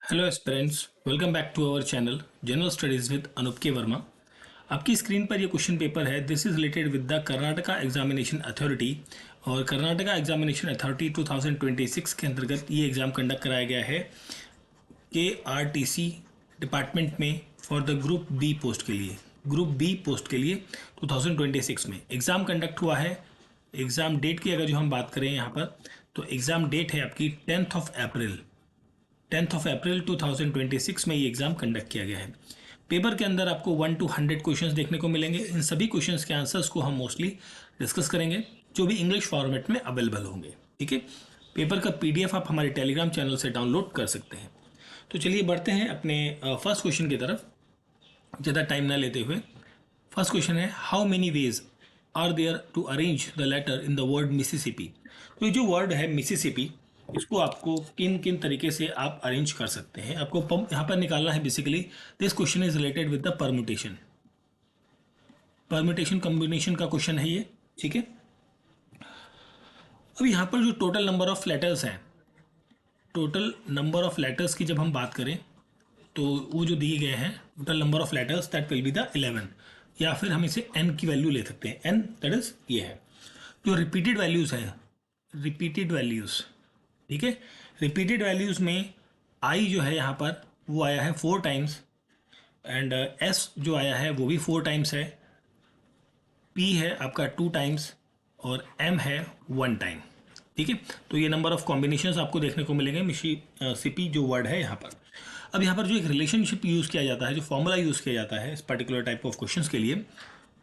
Hello aspirants, welcome back to our channel general studies with Anoop K Verma. आपकी screen पर ये question paper है। This is related with the Karnataka examination authority. और Karnataka examination authority 2026 के अंतर्गत ये एग्ज़ाम कंडक्ट कराया गया है KRTC डिपार्टमेंट में for the group B post के लिए। ग्रुप बी पोस्ट के लिए 2026 में एग्ज़ाम कंडक्ट हुआ है। एग्ज़ाम डेट की अगर जो हम बात करें यहाँ पर, तो एग्ज़ाम डेट है आपकी 10th ऑफ अप्रैल 2026 में ये एग्ज़ाम कंडक्ट किया गया है। पेपर के अंदर आपको 1 to 100 क्वेश्चंस देखने को मिलेंगे। इन सभी क्वेश्चंस के आंसर्स को हम मोस्टली डिस्कस करेंगे, जो भी इंग्लिश फॉर्मेट में अवेलेबल होंगे। ठीक है, पेपर का PDF आप हमारे टेलीग्राम चैनल से डाउनलोड कर सकते हैं। तो चलिए बढ़ते हैं अपने फर्स्ट क्वेश्चन की तरफ, ज़्यादा टाइम ना लेते हुए। फर्स्ट क्वेश्चन है, how many ways are there to arrange the letter in the word Mississippi. तो ये जो वर्ड है मिसिसिपी, इसको आपको किन किन तरीके से आप अरेंज कर सकते हैं, आपको यहाँ पर निकालना है। Basically this question is related with the permutation combination का क्वेश्चन है ये। ठीक है, अब यहाँ पर जो टोटल नंबर ऑफ लेटर्स हैं, टोटल नंबर ऑफ लेटर्स की जब हम बात करें तो वो जो दिए गए हैं, total number of letters that will be the 11, या फिर हम इसे n की वैल्यू ले सकते हैं। n दैट इज ये है। जो रिपीटेड वैल्यूज है, रिपीटेड वैल्यूज, ठीक है, रिपीटेड वैल्यूज में i जो है यहाँ पर वो आया है 4 टाइम्स, एंड s जो आया है वो भी 4 टाइम्स है, p है आपका 2 टाइम्स, और m है 1 टाइम। ठीक है, तो ये नंबर ऑफ कॉम्बिनेशंस आपको देखने को मिलेंगे मिसिसिपी जो वर्ड है यहाँ पर। अब यहाँ पर जो एक रिलेशनशिप यूज़ किया जाता है, जो फॉर्मूला यूज़ किया जाता है इस पर्टिकुलर टाइप ऑफ क्वेश्चंस के लिए,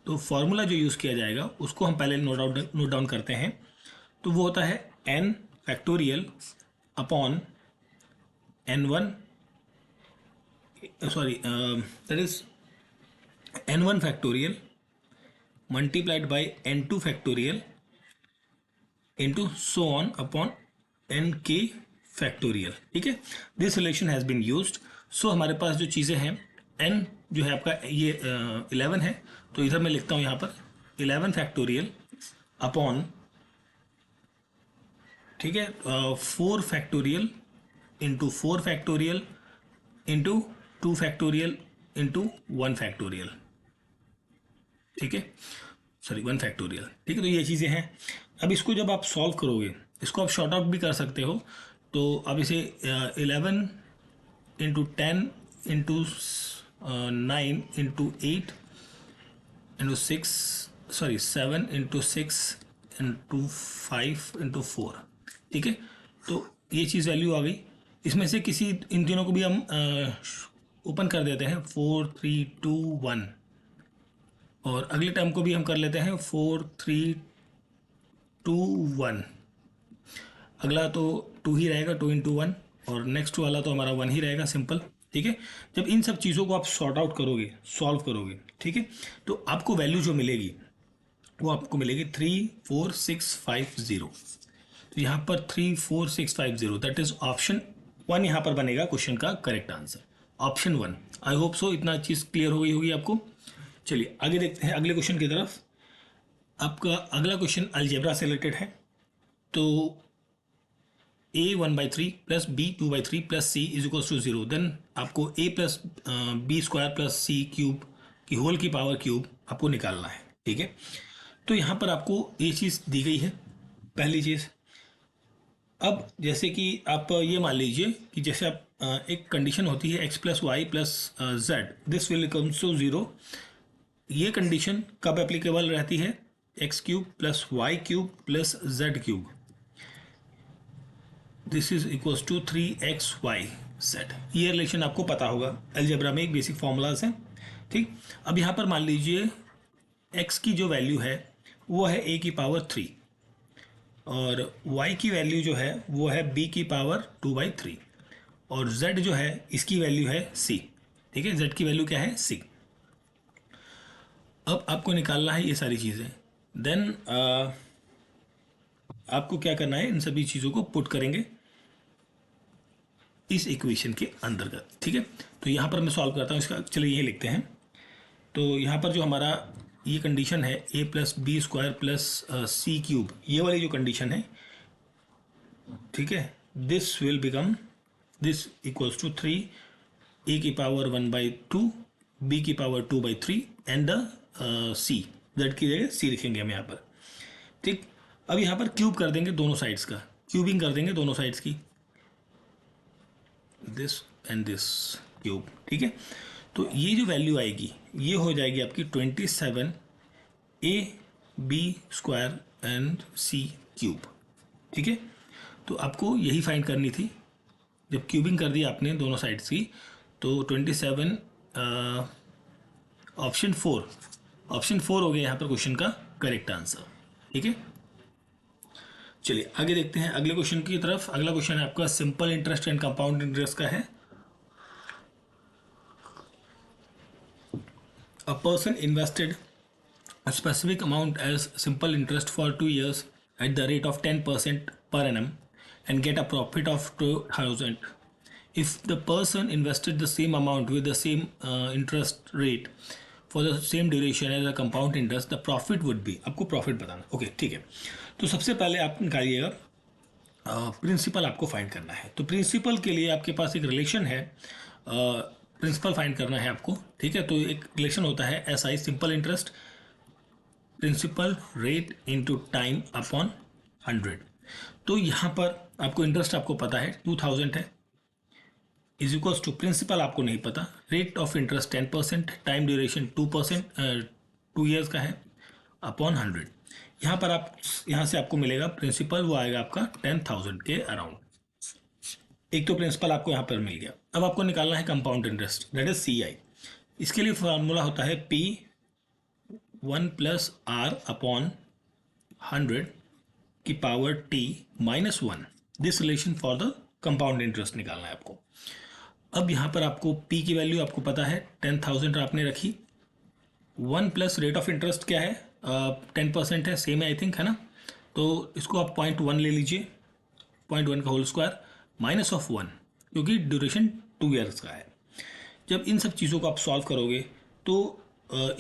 तो फॉर्मूला जो यूज़ किया जाएगा उसको हम पहले नोट डाउन करते हैं। तो वो होता है n factorial upon n1, sorry that is n1 factorial multiplied by n2 factorial into so on upon nk factorial. ठीक है, this relation has been used. So हमारे पास जो चीज़ें हैं, n जो है आपका ये 11 है, तो इधर मैं लिखता हूँ यहाँ पर 11 फैक्टोरियल अपॉन, ठीक है, 4 factorial into 4 factorial into 2 factorial into 1 factorial. ठीक है, सॉरी 1 फैक्टोरियल। ठीक है, तो ये चीज़ें हैं। अब इसको जब आप सॉल्व करोगे, इसको आप शॉर्ट आउट भी कर सकते हो। तो अब इसे 11 into 10 into 9 into 8 into 6, sorry 7 into 6 into 5 into 4। ठीक है, तो ये चीज़ वैल्यू आ गई। इसमें से किसी इन तीनों को भी हम ओपन कर देते हैं, 4 3 2 1, और अगले टर्म को भी हम कर लेते हैं 4 3 2 1। अगला तो 2 ही रहेगा, 2 इंटू 1, और नेक्स्ट वाला तो हमारा 1 ही रहेगा, सिंपल। ठीक है, जब इन सब चीज़ों को आप सॉर्ट आउट करोगे, सॉल्व करोगे, ठीक है, तो आपको वैल्यू जो मिलेगी वो आपको मिलेगी 34650। तो यहाँ पर 34650 दैट इज ऑप्शन 1 यहाँ पर बनेगा क्वेश्चन का correct answer, option 1। I hope so इतना चीज़ क्लियर हो गई होगी आपको। चलिए आगे देखते हैं अगले क्वेश्चन की तरफ। आपका अगला क्वेश्चन अलजेब्रा से रिलेटेड है। तो a 1/3 plus b 2/3 plus c is equal to 0, then आपको a plus B square plus c cube की होल की पावर क्यूब आपको निकालना है। ठीक है, तो यहाँ पर आपको ये चीज़ दी गई है, पहली चीज़। अब जैसे कि आप ये मान लीजिए कि जैसे आप एक कंडीशन होती है x plus Y plus Z, this will comes to 0। ये कंडीशन कब एप्लीकेबल रहती है? X cube plus Y cube plus Z cube, this is equals to 3xy z। ये रिलेशन आपको पता होगा, अलजेब्रा में एक बेसिक फॉर्मूलाज हैं। ठीक, अब यहाँ पर मान लीजिए x की जो वैल्यू है वो है a की पावर 3, और y की वैल्यू जो है वो है b की पावर 2/3, और z जो है इसकी वैल्यू है c। ठीक है, z की वैल्यू क्या है? c। अब आपको निकालना है ये सारी चीज़ें, देन आपको क्या करना है, इन सभी चीज़ों को पुट करेंगे इस इक्वेशन के अंतर्गत। ठीक है, तो यहाँ पर मैं सॉल्व करता हूँ इसका। चलिए ये लिखते हैं। तो यहाँ पर जो हमारा ये कंडीशन है a plus B square plus C cube, ये वाली जो कंडीशन है, ठीक है, this will become this equals to 3 A की पावर 1/2 बी की power 2/3 and the C, Z की जगह सी लिखेंगे हम यहाँ पर। ठीक, अब यहाँ पर क्यूब कर देंगे दोनों साइड्स का, क्यूबिंग कर देंगे दोनों साइड्स की, दिस एंड दिस क्यूब। ठीक है, तो ये जो वैल्यू आएगी ये हो जाएगी आपकी 27 A B square and C cube. ठीक है, तो आपको यही फाइंड करनी थी। जब क्यूबिंग कर दी आपने दोनों साइड्स की तो 27 ऑप्शन 4 हो गया यहाँ पर क्वेश्चन का करेक्ट आंसर। ठीक है, चलिए आगे देखते हैं अगले क्वेश्चन की तरफ। अगला क्वेश्चन है आपका simple interest and compound interest का है। A person invested a specific amount as simple interest for 2 years at the rate of 10% per annum and get a profit of 2000. If the person invested the same amount with the same interest rate for the same duration as a compound interest, the profit would be, आपको profit बताना। Okay ठीक है, तो सबसे पहले आप निकालिएगा principal आपको find करना है। तो प्रिंसिपल के लिए आपके पास एक रिलेशन है, प्रिंसिपल फाइंड करना है आपको। ठीक है, तो एक रिलेशन होता है SI, simple interest principal rate into time upon 100। तो यहाँ पर आपको इंटरेस्ट आपको पता है 2000 है, इज इक्वल्स टू प्रिंसिपल आपको नहीं पता, rate of interest 10%, time duration 2 years का है अपॉन 100। यहाँ पर आप यहाँ से आपको मिलेगा प्रिंसिपल, वो आएगा आपका 10,000 के अराउंड। एक तो प्रिंसिपल आपको यहाँ पर मिल गया। अब आपको निकालना है compound interest, that is CI। इसके लिए फॉर्मूला होता है P 1 + R अपॉन 100 की power T -1। This relation for the compound interest निकालना है आपको। अब यहाँ पर आपको P की वैल्यू आपको पता है 10,000 आपने रखी, 1 प्लस रेट ऑफ इंटरेस्ट क्या है 10% है, सेम है आई थिंक, है ना। तो इसको आप 0.1 ले लीजिए, 0.1 का होल स्क्वायर माइनस ऑफ 1, क्योंकि ड्यूरेशन 2 ईयर्स का है। जब इन सब चीज़ों को आप सॉल्व करोगे तो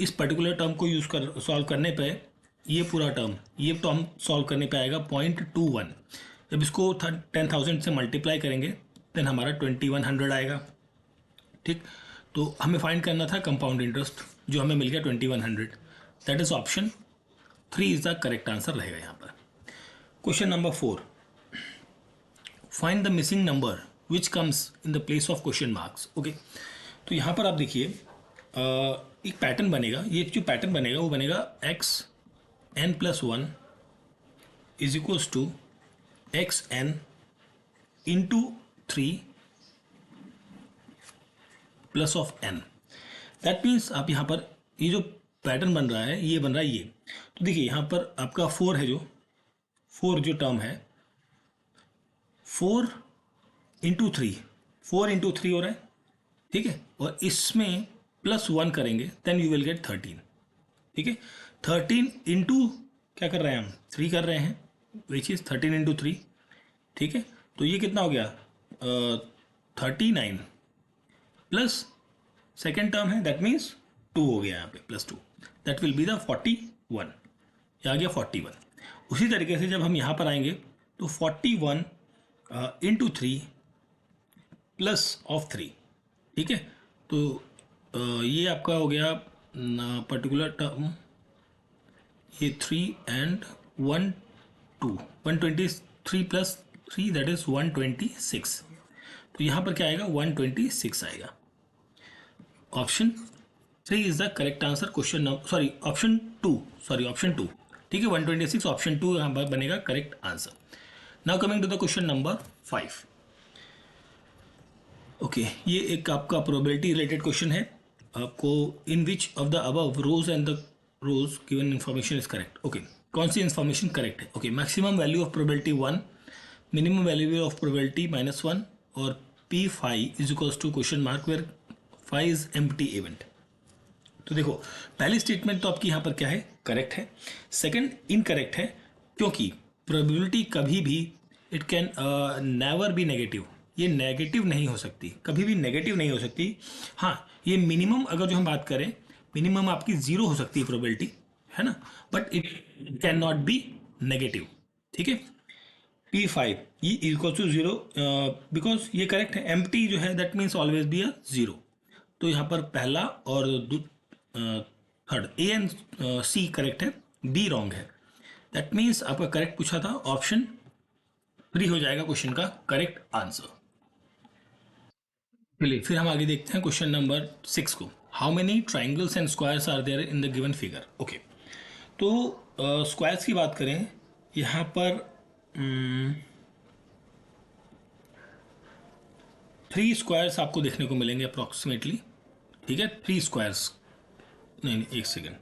इस पर्टिकुलर टर्म को सॉल्व करने पे ये पूरा टर्म सॉल्व करने पे आएगा 0.21। जब इसको 10,000 से मल्टीप्लाई करेंगे देन हमारा 2100 आएगा। ठीक, तो हमें फाइंड करना था कंपाउंड इंटरेस्ट, जो हमें मिल गया 2100। That is option 3 is the correct answer रहेगा यहाँ पर। Question number 4, find the missing number which comes in the place of question marks. Okay, तो यहाँ पर आप देखिए एक पैटर्न बनेगा। ये जो पैटर्न बनेगा वो बनेगा xn+1 is equals to xn into 3 plus of n। That means आप यहाँ पर ये जो पैटर्न बन रहा है ये बन रहा है ये। तो देखिए यहाँ पर आपका 4 है, जो 4 जो टर्म है 4 इंटू 3, 4 इंटू 3 हो रहा है। ठीक है, और इसमें +1 करेंगे देन यू विल गेट 13। ठीक है, 13 इंटू क्या कर रहे हैं हम 3 कर रहे हैं, विच इज 13 इंटू 3। ठीक है, तो ये कितना हो गया 39 प्लस सेकेंड टर्म है दैट मीन्स 2 हो गया यहाँ पे +2, दैट विल बी द 41। ये आ गया 41। उसी तरीके से जब हम यहाँ पर आएंगे तो 41 इंटू 3 प्लस ऑफ 3। ठीक है, तो ये आपका हो गया पर्टिकुलर टर्म, ये 3 एंड 123 प्लस 3 दैट इज 126। तो यहाँ पर क्या आएगा 126 आएगा। Option 3 is the correct answer. Question option 2। ठीक है, 126 ऑप्शन 2 यहाँ पर बनेगा correct answer. Now coming to the question number 5। Okay, ये एक आपका प्रोबेबिलिटी रिलेटेड क्वेश्चन है। आपको in which of the above rows and the rows given information is correct. Okay, कौन सी इन्फॉर्मेशन करेक्ट है? Okay, maximum value of probability 1, minimum value of probability -1 और P5 is equals to question mark where 5 is empty event. तो देखो पहली statement तो आपकी यहाँ पर क्या है करेक्ट है, सेकंड इनकरेक्ट है, क्योंकि प्रोबेबिलिटी कभी भी it can never be negative, ये नेगेटिव नहीं हो सकती, कभी भी नेगेटिव नहीं हो सकती। हाँ, ये मिनिमम अगर जो हम बात करें मिनिमम आपकी 0 हो सकती है प्रोबेबिलिटी, है ना, but it can not be negative. ठीक है, P5 ये इक्वल टू 0, बिकॉज ये करेक्ट है. एम्प्टी जो है that means always be a 0. तो यहाँ पर पहला और third A and C correct है, बी रॉन्ग है. दैट मीन्स आपका करेक्ट पूछा था ऑप्शन 3 हो जाएगा क्वेश्चन का करेक्ट आंसर. चलिए फिर हम आगे देखते हैं क्वेश्चन नंबर 6 को. How many triangles and squares are there in the given figure. Okay, तो स्क्वायर्स की बात करें यहाँ पर 3 स्क्वायर्स आपको देखने को मिलेंगे अप्रॉक्सीमेटली. ठीक है, 3 स्क्वायर्स. नहीं, एक सेकेंड.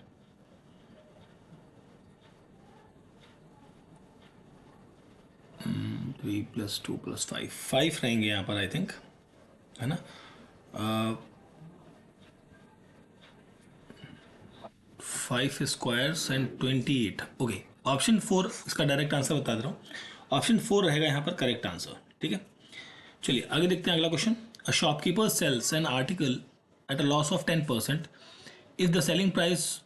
3 + 2 + 5 5 रहेंगे यहाँ पर आई थिंक, है ना. 5 स्क्वायर्स एंड 28. ओके, ऑप्शन 4 इसका डायरेक्ट आंसर बता दे रहा हूँ. ऑप्शन 4 रहेगा यहाँ पर करेक्ट आंसर. ठीक है, चलिए आगे देखते हैं अगला question. A shopkeeper sells an article at a loss of 10% if the selling price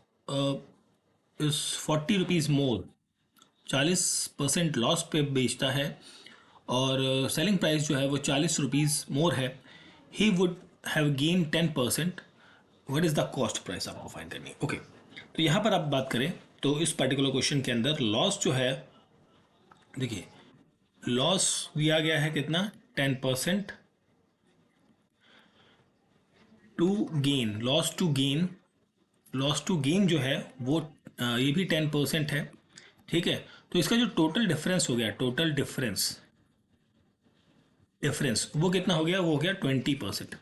is 40 rupees more. 40% loss पे बेचता है और सेलिंग प्राइस जो है वो 40 रुपीज़ मोर है. He would have gain 10%. What is the cost price आपको फाइंड करनी है. ओके, तो यहाँ पर आप बात करें तो इस पर्टिकुलर क्वेश्चन के अंदर लॉस जो है, देखिए लॉस दिया गया है कितना, 10% to gain. Loss to gain जो है वो ये भी 10% है. ठीक है, तो इसका जो टोटल डिफरेंस हो गया, टोटल डिफरेंस वो कितना हो गया, वो हो गया 20%.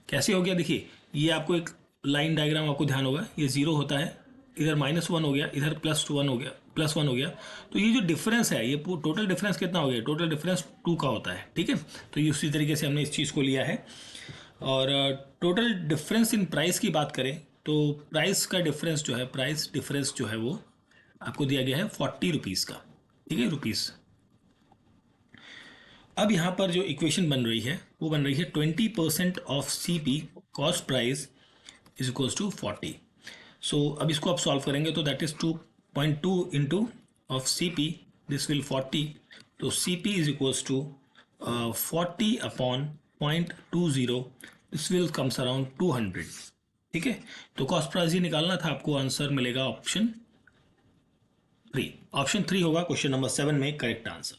कैसे हो गया, देखिए ये आपको एक लाइन डायग्राम आपको ध्यान होगा, ये 0 होता है, इधर -1 हो गया, इधर +1 हो गया, +1 हो गया. तो ये जो डिफरेंस है, ये टोटल डिफरेंस कितना हो गया, टोटल डिफरेंस 2 का होता है. ठीक है, तो ये उसी तरीके से हमने इस चीज़ को लिया है. और टोटल डिफरेंस इन प्राइस की बात करें तो प्राइस का डिफरेंस जो है, प्राइस डिफरेंस जो है वो आपको दिया गया है 40 रुपीज़ का. ठीक है, रुपीज़. अब यहाँ पर जो इक्वेशन बन रही है वो बन रही है 20% of CP cost price is equals to 40. So अब इसको आप सॉल्व करेंगे तो that is 2.2 into of CP, this will 40. तो CP is equals to 40 upon 0.20, this will comes around 200. ठीक है, तो कॉस्ट प्राइस ही निकालना था आपको. आंसर मिलेगा ऑप्शन 3. ऑप्शन 3 होगा क्वेश्चन नंबर 7 में correct answer.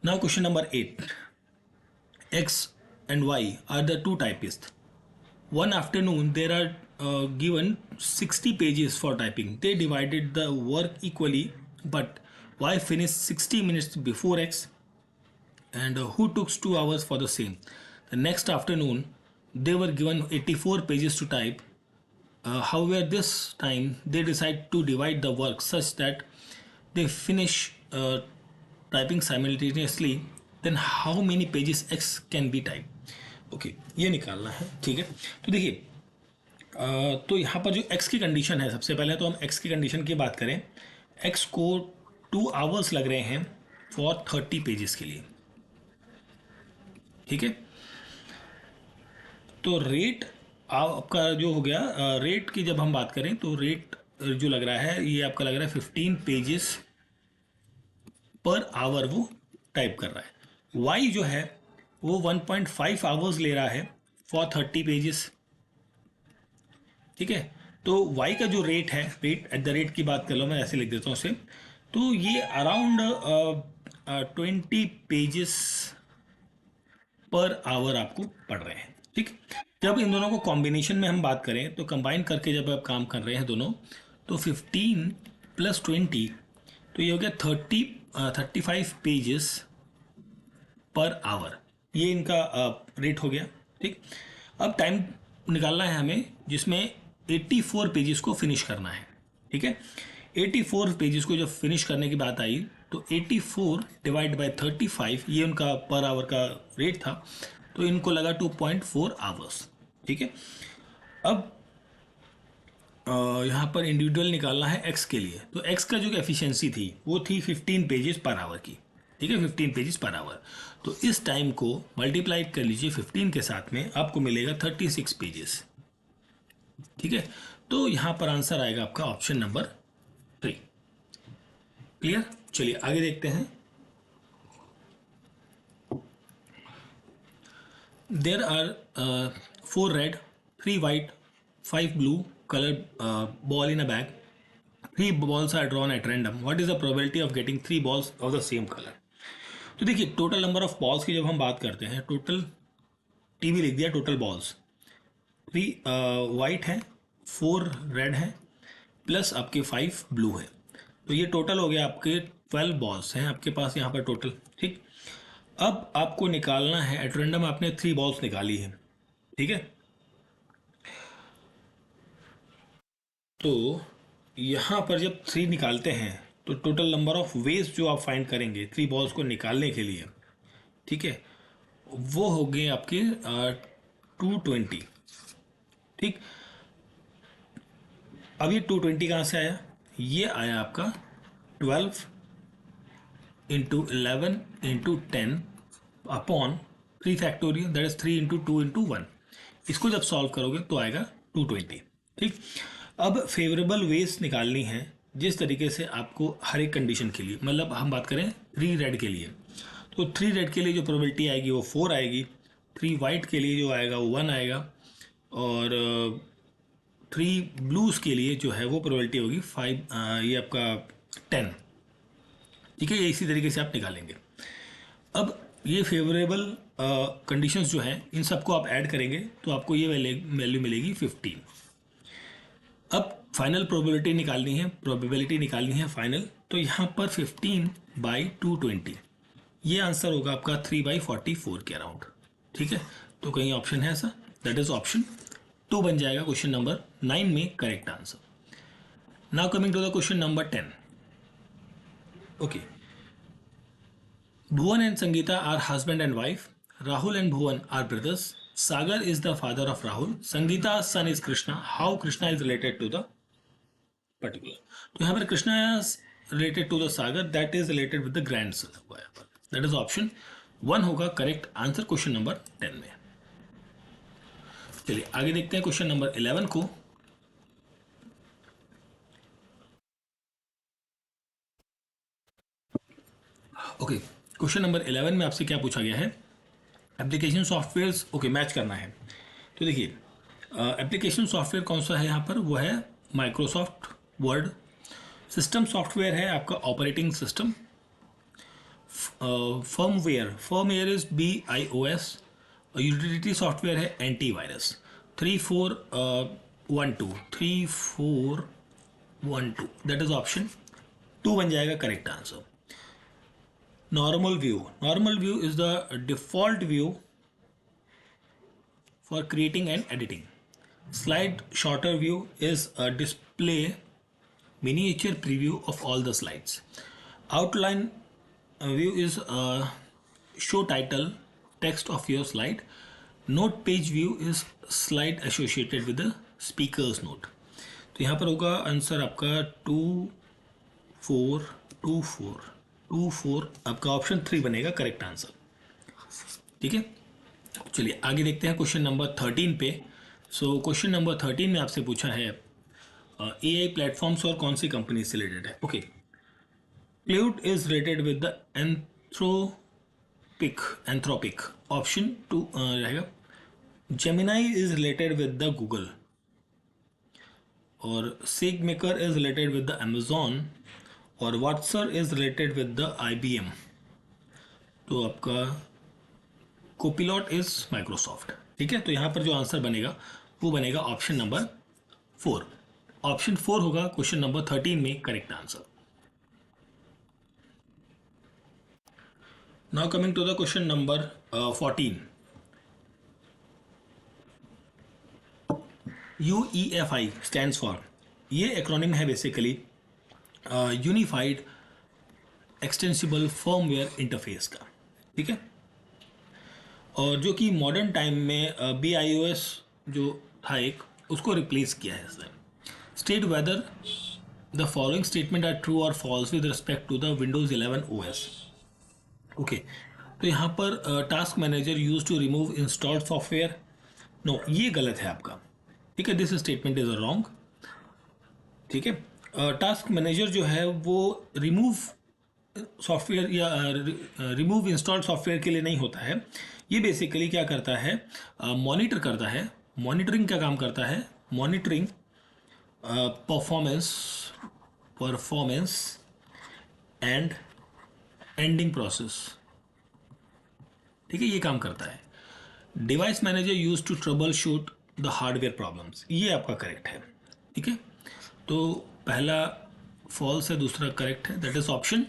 Now question number 8. X and Y are the two typists. One afternoon there are given 60 pages for typing. They divided the work equally, but Y finished 60 minutes before X, and who took 2 hours for the same. The next afternoon they were given 84 pages to type. However, this time they decide to divide the work such that they finish typing simultaneously. Then how many pages X can be typed. Okay, ये निकालना है. ठीक है, तो देखिए तो यहाँ पर जो X की कंडीशन है, सबसे पहले तो हम X की कंडीशन की बात करें. X को 2 आवर्स लग रहे हैं फॉर 30 पेजेस के लिए. ठीक है, तो रेट आपका जो हो गया, रेट की जब हम बात करें तो रेट जो लग रहा है ये आपका लग रहा है 15 पेजेस पर आवर वो टाइप कर रहा है. Y जो है वो 1.5 आवर्स ले रहा है फॉर 30 पेजेस. ठीक है, तो Y का जो रेट है, रेट एट द रेट की बात कर लो, मैं ऐसे लिख देता हूँ उसे. तो ये अराउंड 20 पेजेस पर आवर आपको पड़ रहे हैं. ठीक, जब इन दोनों को कॉम्बिनेशन में हम बात करें तो कंबाइन करके जब आप काम कर रहे हैं दोनों, तो 15 + 20, तो ये हो गया 35 पेजेस पर आवर. ये इनका रेट हो गया. ठीक, अब टाइम निकालना है हमें जिसमें 84 पेजेस को फिनिश करना है. ठीक है, 84 पेजेस को जब फिनिश करने की बात आई तो 84 डिवाइड बाय 35, ये उनका पर आवर का रेट था, तो इनको लगा 2.4 आवर्स. ठीक है, अब यहाँ पर इंडिविजुअल निकालना है X के लिए. तो X का जो एफिशिएंसी थी वो थी 15 पेजेस पर आवर की. ठीक है, 15 पेजेस पर आवर. तो इस टाइम को मल्टीप्लाई कर लीजिए 15 के साथ में, आपको मिलेगा 36 पेजेस. ठीक है, तो यहाँ पर आंसर आएगा आपका ऑप्शन नंबर 3. क्लियर. चलिए आगे देखते हैं there are 4 red, 3 white, 5 blue colored ball in a bag. 3 balls are drawn at random. What is the probability of getting 3 balls of the same color? तो देखिए टोटल नंबर ऑफ बॉल्स की जब हम बात करते हैं, टोटल टीवी लिख दिया, टोटल बॉल्स 3 वाइट है, 4 रेड है, प्लस आपके 5 ब्लू है, तो ये टोटल हो गया आपके 12 बॉल्स हैं आपके पास यहाँ पर टोटल। ठीक, अब आपको निकालना है एट रैंडम, आपने 3 बॉल्स निकाली है। ठीक है, तो यहाँ पर जब 3 निकालते हैं तो टोटल नंबर ऑफ वेज जो आप फाइंड करेंगे 3 बॉल्स को निकालने के लिए, ठीक है, वो हो गए आपके 220। ठीक, अब ये 220 कहाँ से आया? ये आया आपका 12 into 11 into 10 upon 3 factorial, that is 3 into 2 into 1। इसको जब सॉल्व करोगे तो आएगा 220। ठीक, अब फेवरेबल वेज निकालनी है जिस तरीके से आपको हर एक कंडीशन के लिए, मतलब हम बात करें 3 रेड के लिए, तो 3 रेड के लिए जो प्रोबेबिलिटी आएगी वो 4 आएगी, 3 वाइट के लिए जो आएगा वो 1 आएगा, और 3 ब्लूज के लिए जो है वो प्रोबेबिलिटी होगी 5, ये आपका 10। ठीक है, ये इसी तरीके से आप निकालेंगे। अब ये फेवरेबल कंडीशंस जो हैं इन सबको आप ऐड करेंगे तो आपको ये वैल्यू मिलेगी 15। अब फाइनल प्रोबेबिलिटी निकालनी है फाइनल, तो यहाँ पर 15/220, ये आंसर होगा आपका 3/44 के अराउंड। ठीक है, तो कहीं ऑप्शन है ऐसा, दैट इज ऑप्शन 2 बन जाएगा क्वेश्चन नंबर 9 में correct answer. Now coming to the question number 10। Okay, Bhuvan and Sangeeta are husband and wife. Rahul and Bhuvan are brothers. Sagar is the father of Rahul. Sangeeta's son is Krishna. How Krishna is related to the particular? तो यहाँ पर Krishna is related to the Sagar, that is related with the grandson. That is option 1 होगा correct answer question number 10 में। चलिए आगे देखते हैं question number 11 को। ओके, क्वेश्चन नंबर 11 में आपसे क्या पूछा गया है? एप्लीकेशन सॉफ्टवेयर्स, ओके, मैच करना है। तो देखिए एप्लीकेशन सॉफ्टवेयर कौन सा है यहाँ पर, वो है माइक्रोसॉफ्ट वर्ड। सिस्टम सॉफ्टवेयर है आपका operating system. Firmware is BIOS। Utility software है एंटीवायरस। 3412 दैट इज ऑप्शन 2 बन जाएगा correct answer. Normal view is the default view for creating and editing. Slide shorter view is a display miniature preview of all the slides. Outline view is a show title text of your slide. Note page view is slide associated with the speaker's note. तो यहाँ पर होगा answer आपका 2424 आपका option 3 बनेगा correct answer. ठीक है, चलिए आगे देखते हैं क्वेश्चन नंबर 13 पे। सो क्वेश्चन नंबर 13 में आपसे पूछा है AI प्लेटफॉर्म्स और कौन सी कंपनी से रिलेटेड है। Okay, Claude is related with the Anthropic option 2 रहेगा। Gemini is related with the Google, और SageMaker is related with the Amazon, और Watson is related with the IBM। तो आपका कोपिलॉट इज माइक्रोसॉफ्ट। ठीक है, तो यहां पर जो आंसर बनेगा वो बनेगा ऑप्शन नंबर 4। ऑप्शन 4 होगा क्वेश्चन नंबर 13 में correct answer. Now coming to the question number 14। UEFI stands for, ये एक्रोनिम है basically unified extensible firmware interface का। ठीक है, और जो कि मॉडर्न टाइम में BIOS जो था एक, उसको रिप्लेस किया है इसने। State whether the following statement are true और false with respect to the Windows 11 OS। Okay, तो यहाँ पर task manager use to remove installed software, no ये गलत है आपका। ठीक है, दिस स्टेटमेंट इज रॉन्ग। ठीक है, टास्क मैनेजर जो है वो रिमूव सॉफ्टवेयर या रिमूव इंस्टॉल्ड सॉफ्टवेयर के लिए नहीं होता है, ये बेसिकली क्या करता है, मॉनिटर करता है। मॉनिटरिंग क्या काम करता है, monitoring performance performance and ending process, ठीक है, ये काम करता है। Device manager use to troubleshoot the hardware problems, ये आपका करेक्ट है, ठीक है। तो पहला फॉल्स है, दूसरा करेक्ट है, दैट इज ऑप्शन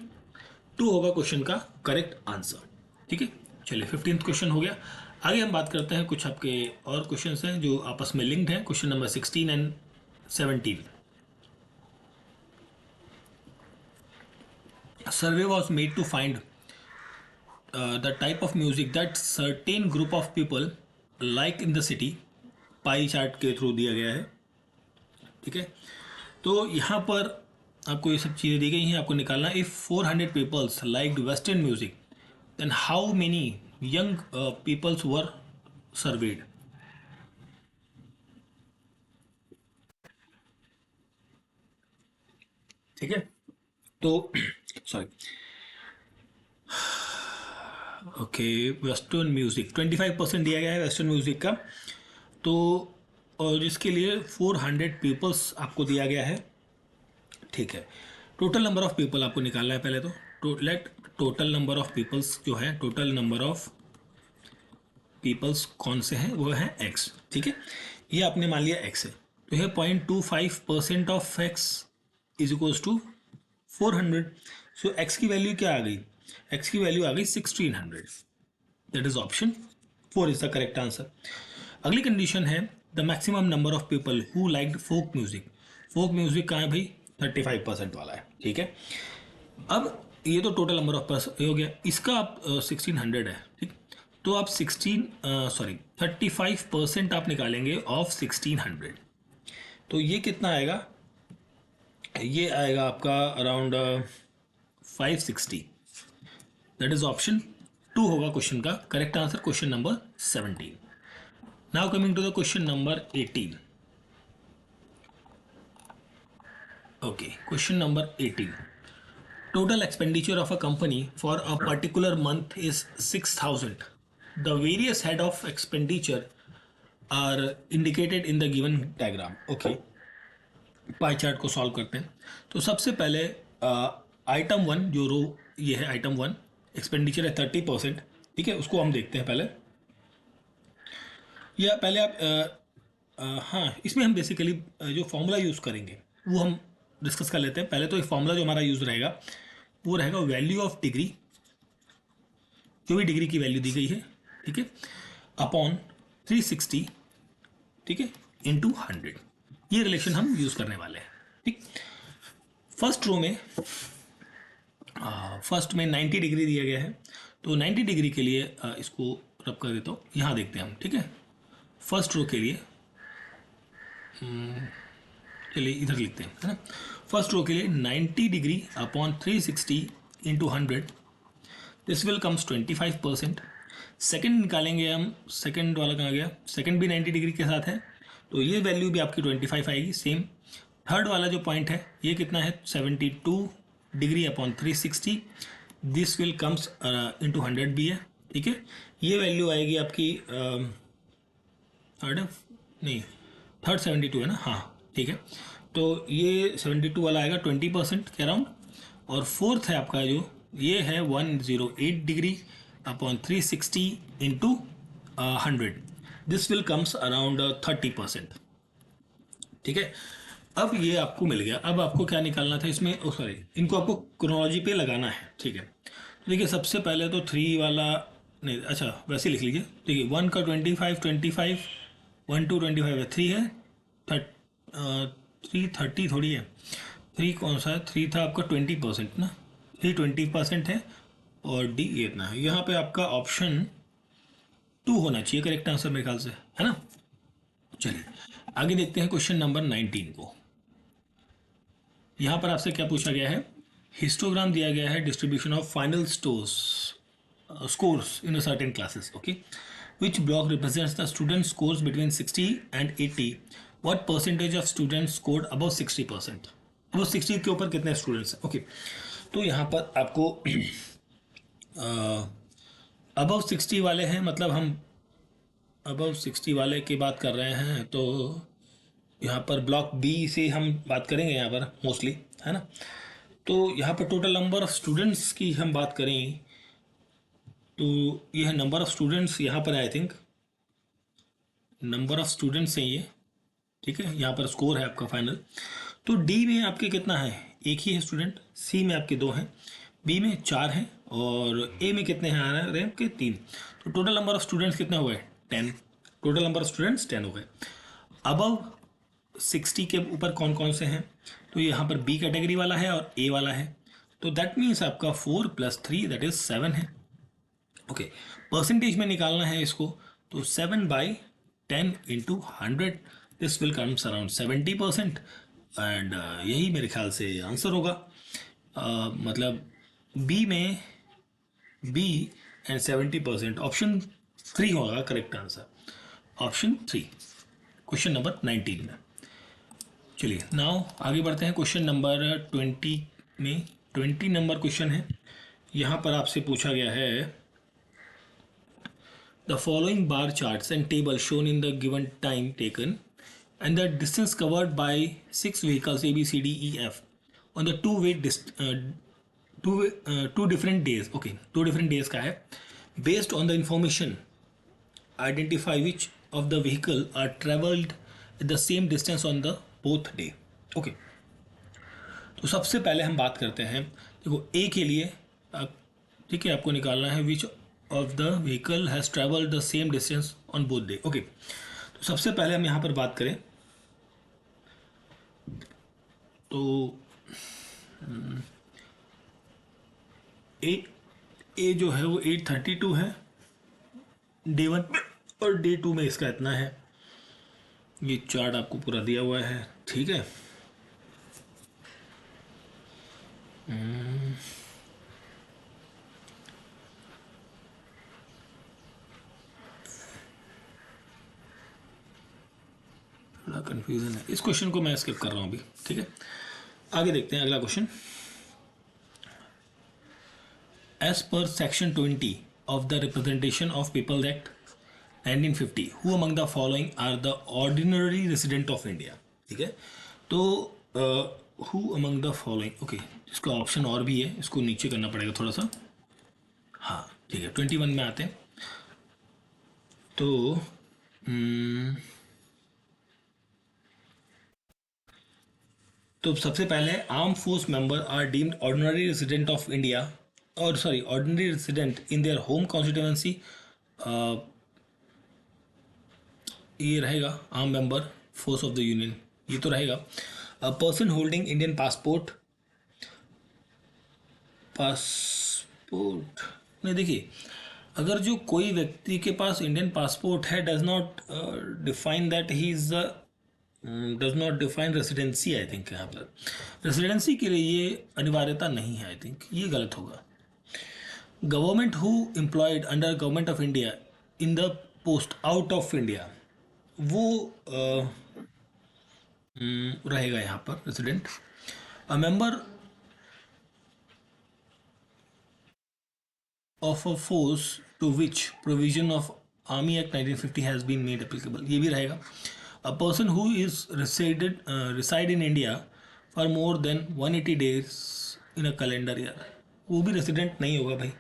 2 होगा क्वेश्चन का करेक्ट आंसर, ठीक है। चलिए 15th क्वेश्चन हो गया। आगे हम बात करते हैं, कुछ आपके और क्वेश्चंस हैं जो आपस में लिंक्ड हैं, question number 16 and 17। Survey was made to find the type of music that certain group of people like in the city, pie chart के थ्रू दिया गया है, ठीक है। तो यहाँ पर आपको ये सब चीज़ें दी गई हैं, आपको निकालना if 400 peoples liked western music then how many young peoples were surveyed. ठीक है, तो सॉरी, ओके, वेस्टर्न म्यूजिक 25% दिया गया है वेस्टर्न म्यूजिक का, तो और जिसके लिए 400 पीपल्स आपको दिया गया है, ठीक है। टोटल नंबर ऑफ पीपल आपको निकालना है पहले, तो let total number of peoples जो है, टोटल नंबर ऑफ पीपल्स कौन से हैं, वो है एक्स, ठीक है। ये आपने मान लिया एक्स है, तो ये 0.25% of X is equals to 400। So X की वैल्यू क्या आ गई, एक्स की वैल्यू आ गई 1600, that is option 4 is the correct answer. अगली कंडीशन है the maximum number of people who like folk music. Folk music कहाँ है भाई, 35% वाला है, ठीक है। अब ये तो टोटल नंबर ऑफ पर्सन हो गया, इसका आप 1600 है, ठीक। तो आप 35% आप निकालेंगे ऑफ 1600, तो ये कितना आएगा, ये आएगा आपका अराउंड 560, दैट इज ऑप्शन 2 होगा क्वेश्चन का correct answer, question number 17। Now coming to the question number 18। Okay, question number 18। Total expenditure of a company for a particular month is 6,000. The various head of expenditure are indicated in the given diagram. Okay. Pie chart को solve करते हैं, तो सबसे पहले item 1 जो रो ये है, item 1 expenditure है 30%, ठीक है, उसको हम देखते हैं पहले। या पहले आप हाँ, इसमें हम बेसिकली जो फॉर्मूला यूज़ करेंगे वो हम डिस्कस कर लेते हैं। पहले तो एक फॉर्मूला जो हमारा यूज़ रहेगा वो रहेगा वैल्यू ऑफ डिग्री, जो भी डिग्री की वैल्यू दी गई है, ठीक है, अपॉन 360, ठीक है, इंटू 100। ये रिलेशन हम यूज़ करने वाले हैं, ठीक। फर्स्ट रो में फर्स्ट में 90 डिग्री दिया गया है, तो 90 डिग्री के लिए इसको रब कर देता हूँ, यहाँ देखते हैं हम, ठीक है। फर्स्ट रो के लिए चलिए इधर लिखते हैं, है ना। फर्स्ट रो के लिए 90 degree upon 360 into 100, this will comes 25%। Second निकालेंगे हम, सेकेंड वाला कहाँ गया, सेकेंड भी 90 डिग्री के साथ है, तो ये वैल्यू भी आपकी 25 आएगी सेम। थर्ड वाला जो पॉइंट है ये कितना है, 72 degree upon 360, this will comes into 100 भी है, ठीक है। ये वैल्यू आएगी आपकी थर्ड नहीं, थर्ड 72 है ना, हाँ ठीक है। तो ये 72 वाला आएगा 20% के अराउंड, और फोर्थ है आपका जो ये है 108 degree upon 360 into 100, this will comes around 30%, ठीक है। अब ये आपको मिल गया, अब आपको क्या निकालना था इसमें, सॉरी, इनको आपको क्रोनोलॉजी पे लगाना है, ठीक है। तो देखिए सबसे पहले तो 3 वाला नहीं, अच्छा वैसे लिख लीजिए, देखिए 1 का 25 1 2 25 है, 3 है 330 थोड़ी है, 3 कौन सा है, 3 था आपका 20% ना, 3 20% है, और डी ये इतना है। यहाँ पे आपका ऑप्शन 2 होना चाहिए करेक्ट आंसर मेरे ख्याल से, है ना। चलिए आगे देखते हैं क्वेश्चन नंबर 19 को। यहाँ पर आपसे क्या पूछा गया है, हिस्टोग्राम दिया गया है distribution of final scores in a certain classes, okay, which block represents the student scores between 60 and 80, what percentage of students scored above 60%, above 60 के ऊपर कितने स्टूडेंट्स हैं, ओके। तो यहाँ पर आपको अबव 60 वाले हैं, मतलब हम अबव 60 वाले की बात कर रहे हैं, तो यहाँ पर ब्लॉक बी से हम बात करेंगे यहाँ पर मोस्टली, है ना। तो यहाँ पर टोटल नंबर ऑफ स्टूडेंट्स की हम बात करें तो यह नंबर ऑफ स्टूडेंट्स यहाँ पर I think number of students हैं ये, ठीक है। यहाँ पर स्कोर है आपका फाइनल। तो डी में आपके कितना है, एक ही है स्टूडेंट, सी में आपके दो हैं, बी में चार हैं, और ए में कितने हैं आ रहे हैं आपके तीन। तो टोटल नंबर ऑफ स्टूडेंट्स कितने हुए, 10। टोटल नंबर ऑफ स्टूडेंट्स 10 हो गए। अबव 60 के ऊपर कौन कौन से हैं, तो यहाँ पर बी कैटेगरी वाला है और ए वाला है। तो दैट मीन्स आपका 4 + 3 दैट इज 7 है। ओके, परसेंटेज में निकालना है इसको, तो 7/10 × 100 this will comes around 70%। And यही मेरे ख्याल से आंसर होगा। मतलब बी में बी एंड 70%, ऑप्शन 3 होगा correct answer, option 3, question number 19 में। चलिए नाउ आगे बढ़ते हैं क्वेश्चन नंबर 20 में। 20 नंबर क्वेश्चन है, यहाँ पर आपसे पूछा गया है the following bar charts and table shown in the given time taken and the distance covered by 6 vehicles A, B, C, D, E, F on the two different days. Okay, 2 different days का है. Based on the information, identify which of the vehicle are traveled at the same distance on the both day. Okay, तो सबसे पहले हम बात करते हैं, देखो A के लिए आप, ठीक है, आपको निकालना है विच of the vehicle has travelled the same distance on both day. Okay, तो सबसे पहले हम यहाँ पर बात करें तो ए जो है वो 832 है डे 1 में, और डे 2 में इसका इतना है. ये चार्ट आपको पूरा दिया हुआ है, ठीक है. थोड़ा कन्फ्यूजन है, इस क्वेश्चन को मैं स्किप कर रहा हूँ अभी, ठीक है. आगे देखते हैं अगला question. As per section 20 of the representation of peoples act 1950, who among the following are the ordinary resident of India. ठीक है, तो who among the following, okay, इसका ऑप्शन और भी है, इसको नीचे करना पड़ेगा थोड़ा सा. हाँ ठीक है, 21 में आते हैं. तो सबसे पहले arm force member are deemed ordinary resident of India, और sorry ordinary resident in their home constituency. ये रहेगा arm member force of the union, ये तो रहेगा. A person holding Indian passport नहीं, देखिए, अगर जो कोई व्यक्ति के पास इंडियन पासपोर्ट है does not define that he is does not define residency. I think यहाँ पर रेसिडेंसी के लिए ये अनिवार्यता नहीं है. आई थिंक ये गलत होगा. Government who employed under government of India in the post out of India, वो रहेगा यहाँ पर resident. A member of a force to which provision of army act 1950 has been made applicable, ये भी रहेगा. A person who is reside in India for more than 180 days in a calendar year, वो भी resident नहीं होगा भाई,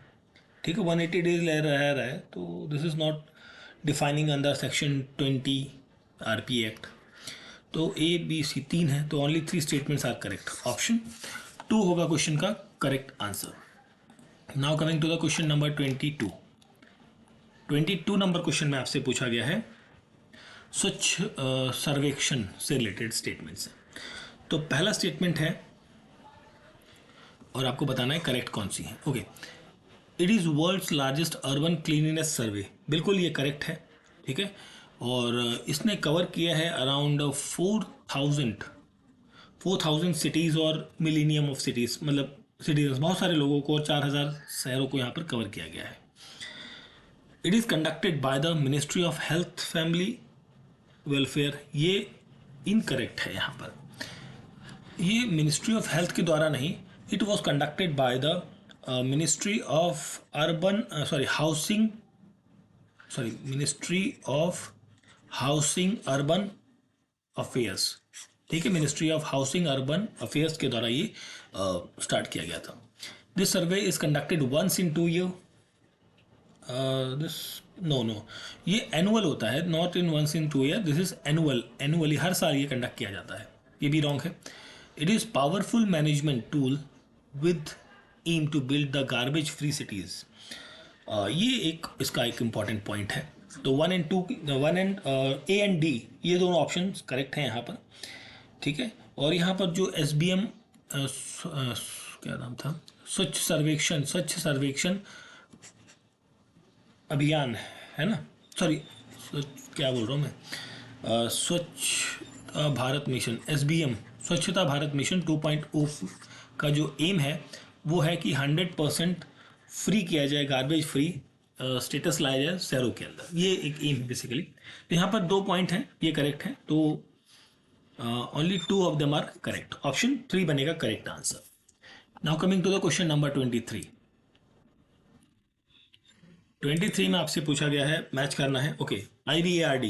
ठीक है. 180 डेज ले रहा है तो this is not defining under section 20 RP act. तो A B C 3 है, तो only 3 statements are correct. Option 2 होगा क्वेश्चन का correct answer. Now coming to the question number 22. 22 number question में आपसे पूछा गया है स्वच्छ सर्वेक्षण से रिलेटेड स्टेटमेंट्स हैं. तो पहला स्टेटमेंट है और आपको बताना है करेक्ट कौन सी है. Okay, it is world's largest urban cleanliness survey, बिल्कुल ये करेक्ट है, ठीक है. और इसने कवर किया है अराउंड 4,000 सिटीज़ और मिलीनियम ऑफ सिटीज़, मतलब सिटीज़ बहुत सारे लोगों को और 4,000 शहरों को यहाँ पर कवर किया गया है. It is conducted by the ministry of health family welfare, ये इनकरेक्ट है यहाँ पर. ये मिनिस्ट्री ऑफ हेल्थ के द्वारा नहीं, it was conducted by the ministry of urban ministry of housing urban affairs, ठीक है, ministry of housing urban affairs के द्वारा ये स्टार्ट किया गया था. This survey is conducted once in 2 year. This no ये एनुअल होता है, not in once in 2 year. This is annually हर साल ये कंडक्ट किया जाता है. ये भी रॉन्ग है. It is powerful management tool with aim to build the garbage free cities. ये एक इसका एक इम्पॉर्टेंट पॉइंट है. तो 1 and 2, 1 and A and D ये दोनों ऑप्शन करेक्ट हैं यहाँ पर, ठीक है. और यहाँ पर जो SBM क्या नाम था, स्वच्छ सर्वेक्षण अभियान है ना, सॉरी क्या बोल रहा हूँ मैं, स्वच्छ भारत मिशन SBM, स्वच्छता भारत मिशन 2.0 का जो एम है वो है कि 100% फ्री किया जाए, गार्बेज फ्री स्टेटस लाया जाए शहरों के अंदर. ये एक एम है बेसिकली. तो यहाँ पर 2 पॉइंट हैं, ये करेक्ट है. तो only 2 of them are correct. Option 3 बनेगा correct answer. Now coming to the question number 23. 23 में आपसे पूछा गया है, मैच करना है. Okay, IBARD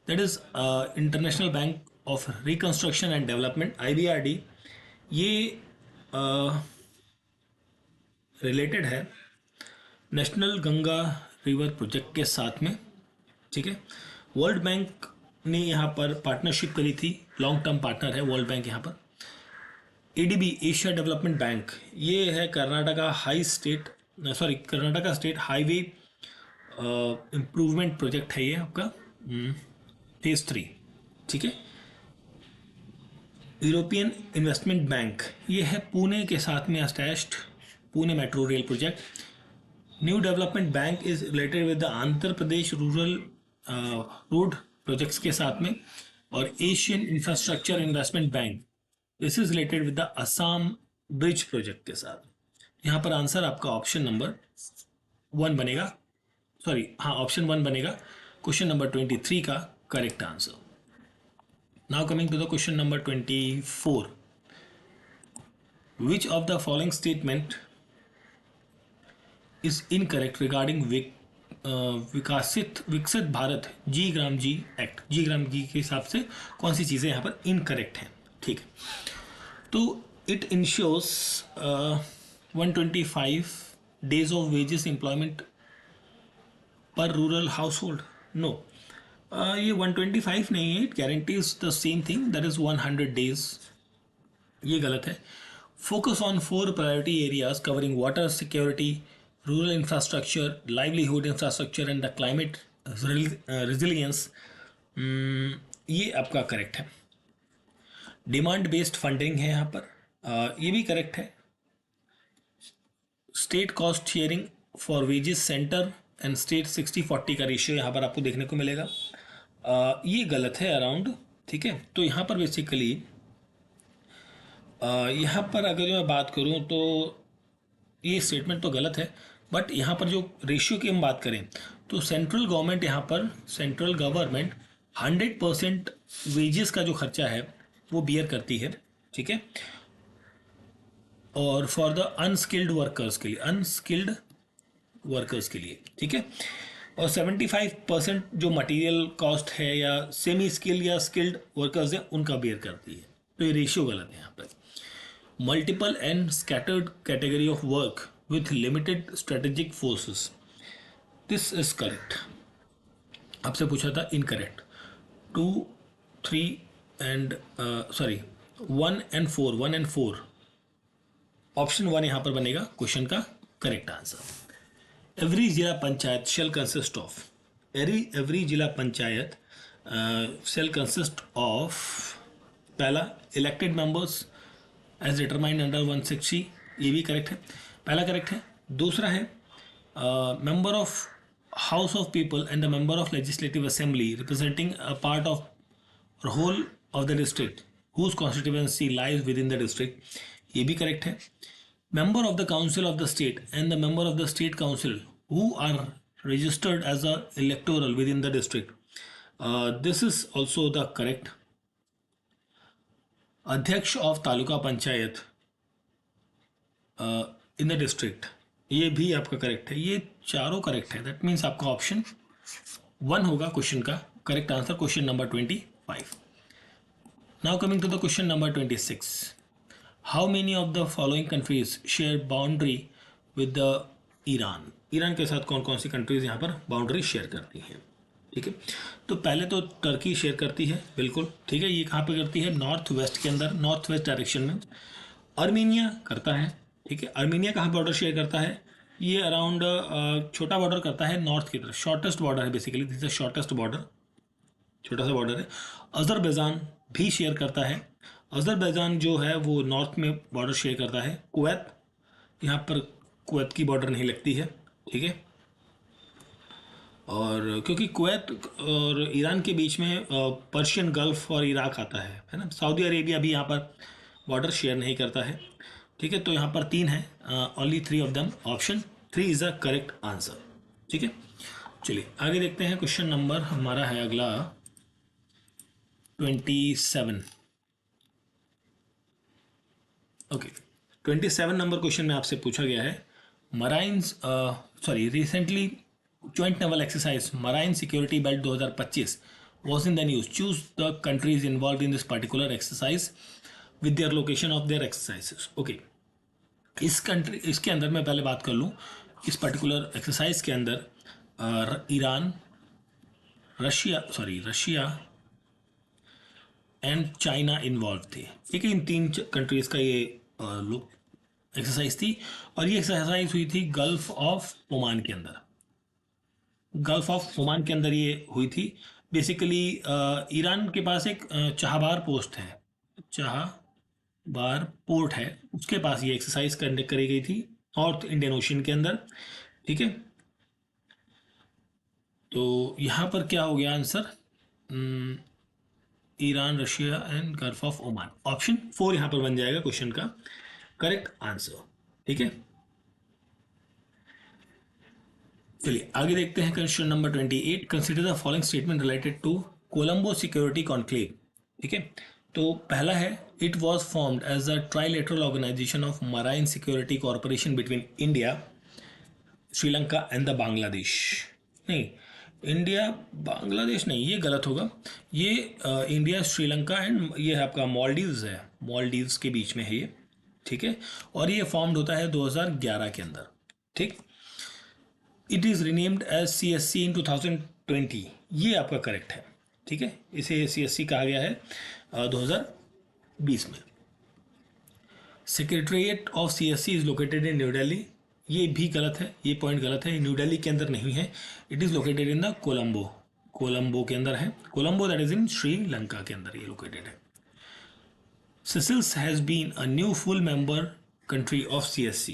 that is international bank of reconstruction and development. IBARD ये रिलेटेड है नेशनल गंगा रिवर प्रोजेक्ट के साथ में, ठीक है. वर्ल्ड बैंक ने यहाँ पर पार्टनरशिप करी थी, लॉन्ग टर्म पार्टनर है वर्ल्ड बैंक यहाँ पर. ADB एशिया डेवलपमेंट बैंक ये है Karnataka state highway improvement project है ये आपका फेज 3, ठीक है. यूरोपियन इन्वेस्टमेंट बैंक ये है पुणे के साथ में attached, Pune metro rail project. New development bank is related with the Andhra Pradesh rural road projects के साथ में. और Asian infrastructure investment bank this is related with the Assam bridge project के साथ. यहाँ पर आंसर आपका ऑप्शन नंबर 1 बनेगा, ऑप्शन 1 बनेगा क्वेश्चन नंबर 23 का correct answer. Now coming to the question number 24. Which of the following statement is incorrect regarding Viksit Bharat ji act. जी के हिसाब से कौन सी चीज़ें यहाँ पर इनकरेक्ट हैं, ठीक है. तो it ensures 125 days of wages employment per rural household. No, ये 125 नहीं है. It guarantees the same thing, that is 100 days. ये गलत है. Focus on 4 priority areas covering water security, rural infrastructure, livelihood infrastructure and the climate resilience, ये आपका correct है. Demand based funding है यहाँ पर, ये भी करेक्ट है. State cost sharing for wages centre and state 60-40 का रेशियो यहाँ पर आपको देखने को मिलेगा, ये गलत है अराउंड, ठीक है. तो यहाँ पर बेसिकली यहाँ पर अगर मैं बात करूँ तो ये स्टेटमेंट तो गलत है, बट यहाँ पर जो रेशियो की हम बात करें तो सेंट्रल गवर्नमेंट 100% वेजेस का जो खर्चा है वो बियर करती है, ठीक है. और फॉर द अनस्किल्ड वर्कर्स के लिए, ठीक है. और 75% जो मटेरियल कॉस्ट है या सेमी स्किल्ड या स्किल्ड वर्कर्स है उनका बियर करती है. तो ये रेशियो गलत है यहाँ पर. Multiple and scattered category of work with limited strategic forces, this is correct. आपसे पूछा था इनकरेक्ट. 2, 3 and 1 and 4. ऑप्शन 1 यहाँ पर बनेगा क्वेश्चन का correct answer. Every zila panchayat shall consist of, every zila panchayat shall consist of, पहला elected members as determined under 160, ये भी करेक्ट है, पहला करेक्ट है. दूसरा है member of house of people and the member of legislative assembly representing a part of whole of the district whose constituency lies with in the district, ये भी correct है. Member of the council of the state and the member of the state council who are registered as a electoral with in the district, this is also the correct. अध्यक्ष of taluka panchayat in the district, ये भी आपका correct है, ये चारों correct है। That means आपका option 1 होगा क्वेश्चन का correct answer, question number 25। Now coming to the question number 26। How many of the following countries share boundary with the Iran? Iran के साथ कौन कौन सी कंट्रीज यहाँ पर बाउंड्री शेयर करती हैं? ठीक है, तो पहले तो टर्की शेयर करती है, बिल्कुल ठीक है। ये कहाँ पे करती है? नॉर्थ वेस्ट के अंदर, नॉर्थ वेस्ट डायरेक्शन में। अर्मीनिया करता है, ठीक है। अर्मीनिया कहाँ बॉर्डर शेयर करता है? ये अराउंड छोटा बॉर्डर करता है नॉर्थ की तरफ, शॉर्टेस्ट बॉर्डर है basically, this is shortest border, छोटा सा बॉर्डर है। अजरबैजान भी शेयर करता है। अजरबैजान जो है वो नॉर्थ में बॉर्डर शेयर करता है। कुवैत, यहाँ पर कुवैत की बॉर्डर नहीं लगती है, ठीक है। और क्योंकि कुवैत और ईरान के बीच में पर्शियन गल्फ और इराक आता है ना। सऊदी अरेबिया भी यहाँ पर बॉर्डर शेयर नहीं करता है, ठीक है। तो यहाँ पर 3 है, only 3 of them, option 3 is the correct answer, ठीक है। चलिए आगे देखते हैं, क्वेश्चन नंबर हमारा है अगला 27। ओके, 27 नंबर क्वेश्चन में आपसे पूछा गया है, marines recently joint naval exercise marine security belt 2025 was in the news, choose the countries involve in this particular exercise with their location of their exercises. Okay, इसके अंदर मैं पहले बात कर लूँ, इस पर्टिकुलर एक्सरसाइज के अंदर Iran, Russia and China involve थे, ठीक है। इन 3 कंट्रीज का ये लोग एक्सरसाइज थी, और ये एक्सरसाइज हुई थी गल्फ ऑफ ओमान के अंदर। गल्फ ऑफ ओमान के अंदर ये हुई थी। बेसिकली ईरान के पास एक चाहबार पोस्ट है, चाहबार पोर्ट है, उसके पास ये एक्सरसाइज कंडक्ट करी गई थी नॉर्थ इंडियन ओशन के अंदर, ठीक है। तो यहाँ पर क्या हो गया answer? Iran, Russia and gulf of Oman, option 4 यहाँ पर बन जाएगा क्वेश्चन का करेक्ट आंसर, ठीक है। चलिए आगे देखते हैं question number 28। Consider the following statement related to Colombo security conclave, ठीक है। तो पहला है, it was formed as a trilateral organisation of marine security corporation between India, Sri Lanka and the Bangladesh. नहीं, इंडिया बांग्लादेश नहीं, ये गलत होगा। ये इंडिया, श्रीलंका एंड ये है आपका मॉलडीव्स है, मॉलडीव्स के बीच में है ये, ठीक है। और ये फॉर्म्ड होता है 2011 के अंदर, ठीक। It is renamed as CSC in 2020, ये आपका करेक्ट है, ठीक है। इसे CSC कहा गया है 2020 में। Secretariat of CSC is located in new Delhi, ये भी गलत है, ये पॉइंट गलत है, न्यू दिल्ली के अंदर नहीं है। It is located in the Colombo के अंदर है। Colombo that is in Sri Lanka के अंदर ये लोकेटेड है। Seychelles has been a new full member country of CSC।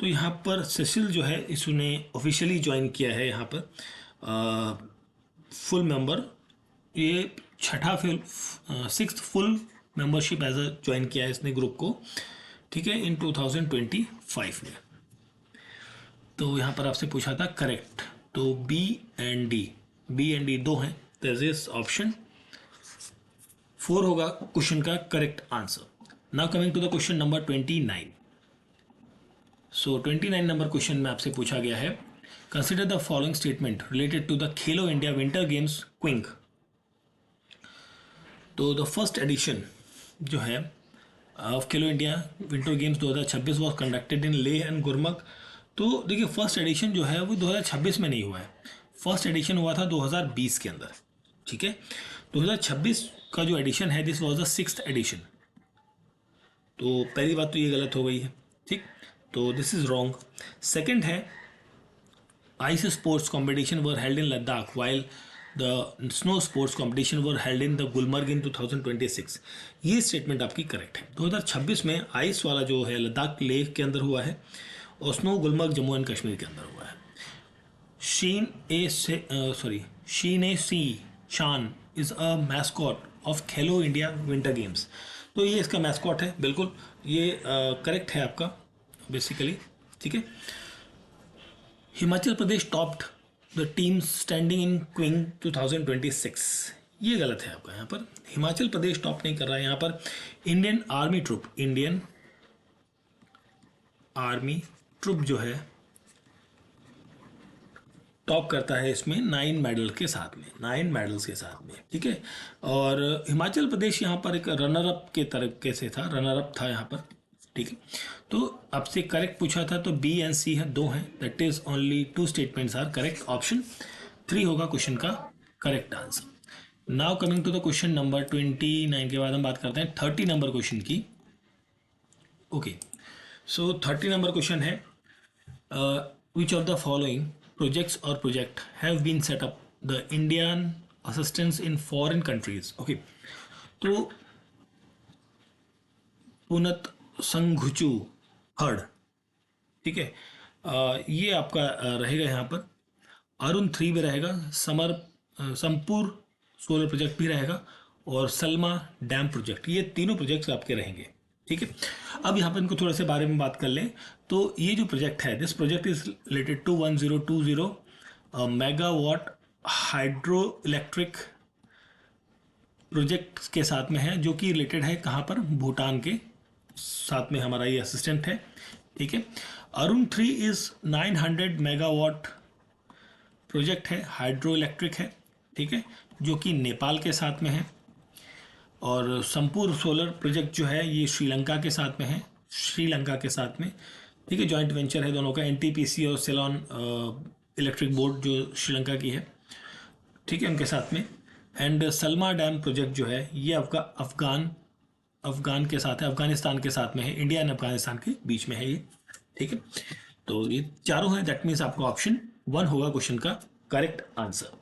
तो यहाँ पर सेसिल जो है इसने ऑफिशियली ज्वाइन किया है यहाँ पर फुल मेंबर, ये छठा sixth full membership as a join किया है इसने ग्रुप को, ठीक है, इन 2025 में। तो यहाँ पर आपसे पूछा था करेक्ट, तो बी एंड डी दो हैं, दिस ऑप्शन 4 होगा क्वेश्चन का correct answer. Now coming to the question number 29। So 29 number question में आपसे पूछा गया है, consider the following statement related to the Khelo India winter games क्विंग। तो द फर्स्ट एडिशन जो है of Khelo India winter games 2026 was conducted in Leh and Gulmarg. तो देखिए फर्स्ट एडिशन जो है वो 2026 में नहीं हुआ है, फर्स्ट एडिशन हुआ था 2020 के अंदर, ठीक है। 2026 का जो एडिशन है this was the 6th addition. तो पहली बात तो ये गलत हो गई है, ठीक, तो दिस इज रॉन्ग। सेकंड है, ice sports competition were held in Ladakh while the snow sports competition were held in the Gulmarg in 2026। ये स्टेटमेंट आपकी करेक्ट है। 2026 में आइस वाला जो है लद्दाख लेह के अंदर हुआ है, और स्नो गुलमर्ग जम्मू एंड कश्मीर के अंदर हुआ है। शीन ए सी शान is a mascot of Khelo India winter games. तो ये इसका मैस्कॉट है, बिल्कुल ये करेक्ट है आपका बेसिकली, ठीक है। Himachal Pradesh topped the team standing in क्विंग 2026, ये गलत है आपका। यहाँ पर हिमाचल प्रदेश टॉप नहीं कर रहा है, यहाँ पर इंडियन आर्मी ट्रुप जो है टॉप करता है इसमें 9 मेडल्स के साथ में, ठीक है। और हिमाचल प्रदेश यहाँ पर एक रनर अप के तरीके से था, रनर अप था यहाँ पर, ठीक है। तो आपसे करेक्ट पूछा था, तो बी एंड सी है, दो हैं, that is only 2 statements are correct. Option 3 होगा क्वेश्चन का correct answer. Now coming to the question number 29 के बाद हम बात करते हैं 30 नंबर क्वेश्चन की। ओके, सो 30 नंबर क्वेश्चन है, which of the following projects or project have been set up the Indian assistance in foreign countries? Okay, तो पुनत संघुचु heard, ठीक है, ये आपका रहेगा यहाँ पर। अरुण 3 भी रहेगा, समपुर सोलर प्रोजेक्ट भी रहेगा, और सलमा डैम प्रोजेक्ट, ये तीनों प्रोजेक्ट्स आपके रहेंगे, ठीक है। अब यहाँ पर इनको थोड़ा से बारे में बात कर लें, तो ये जो प्रोजेक्ट है, this project is related to 1020 megawatt hydro electric project के साथ में है, जो कि रिलेटेड है कहाँ पर, भूटान के साथ में हमारा ये असिस्टेंट है, ठीक है। अरुण 3 इज 900 मेगावाट प्रोजेक्ट है, हाइड्रो इलेक्ट्रिक है, ठीक है, जो कि नेपाल के साथ में है। और संपूर्ण सोलर प्रोजेक्ट जो है ये श्रीलंका के साथ में है, श्रीलंका के साथ में, ठीक है, जॉइंट वेंचर है दोनों का, एनटीपीसी और सेलॉन इलेक्ट्रिक बोर्ड जो श्रीलंका की है, ठीक है, उनके साथ में। एंड सलमा डैम प्रोजेक्ट जो है ये आपका अफगान के साथ है, अफगानिस्तान के साथ में है, इंडिया एंड अफगानिस्तान के बीच में है ये, ठीक है। तो ये चारों हैं, दैट मीन्स आपका ऑप्शन 1 होगा क्वेश्चन का करेक्ट आंसर।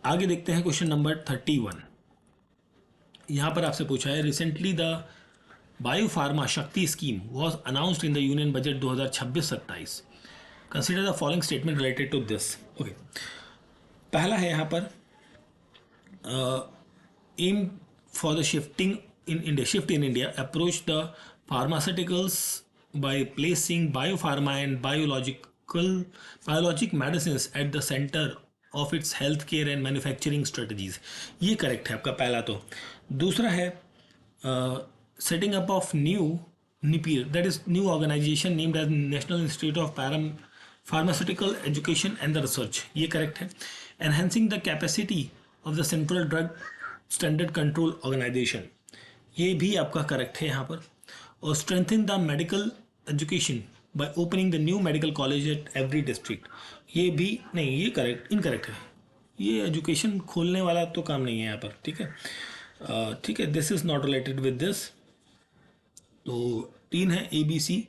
आगे देखते हैं क्वेश्चन नंबर 31। यहाँ पर आपसे पूछा है, recently the biopharma Shakti scheme was announced in the union budget 2026-27। Consider the following statement related to this. Okay, पहला है यहाँ पर aim for the shift in India approach the pharmaceuticals by placing biopharma and biologic medicine at the centre of its health care and manufacturing strategies, ये correct है आपका पहला। तो दूसरा है setting up of new NIPER, that is new organisation named as national institute of pharmaceutical education and the research, ये correct है। Enhancing the capacity of the central drug standard control organization, ये भी आपका करेक्ट है यहाँ पर। और strengthen the medical education by opening the new medical college at every district, ये भी नहीं, ये करेक्ट इनकरेक्ट है, ये एजुकेशन खोलने वाला तो काम नहीं है यहाँ पर, ठीक है, ठीक है, this is not related with this. तो 3 है ABC,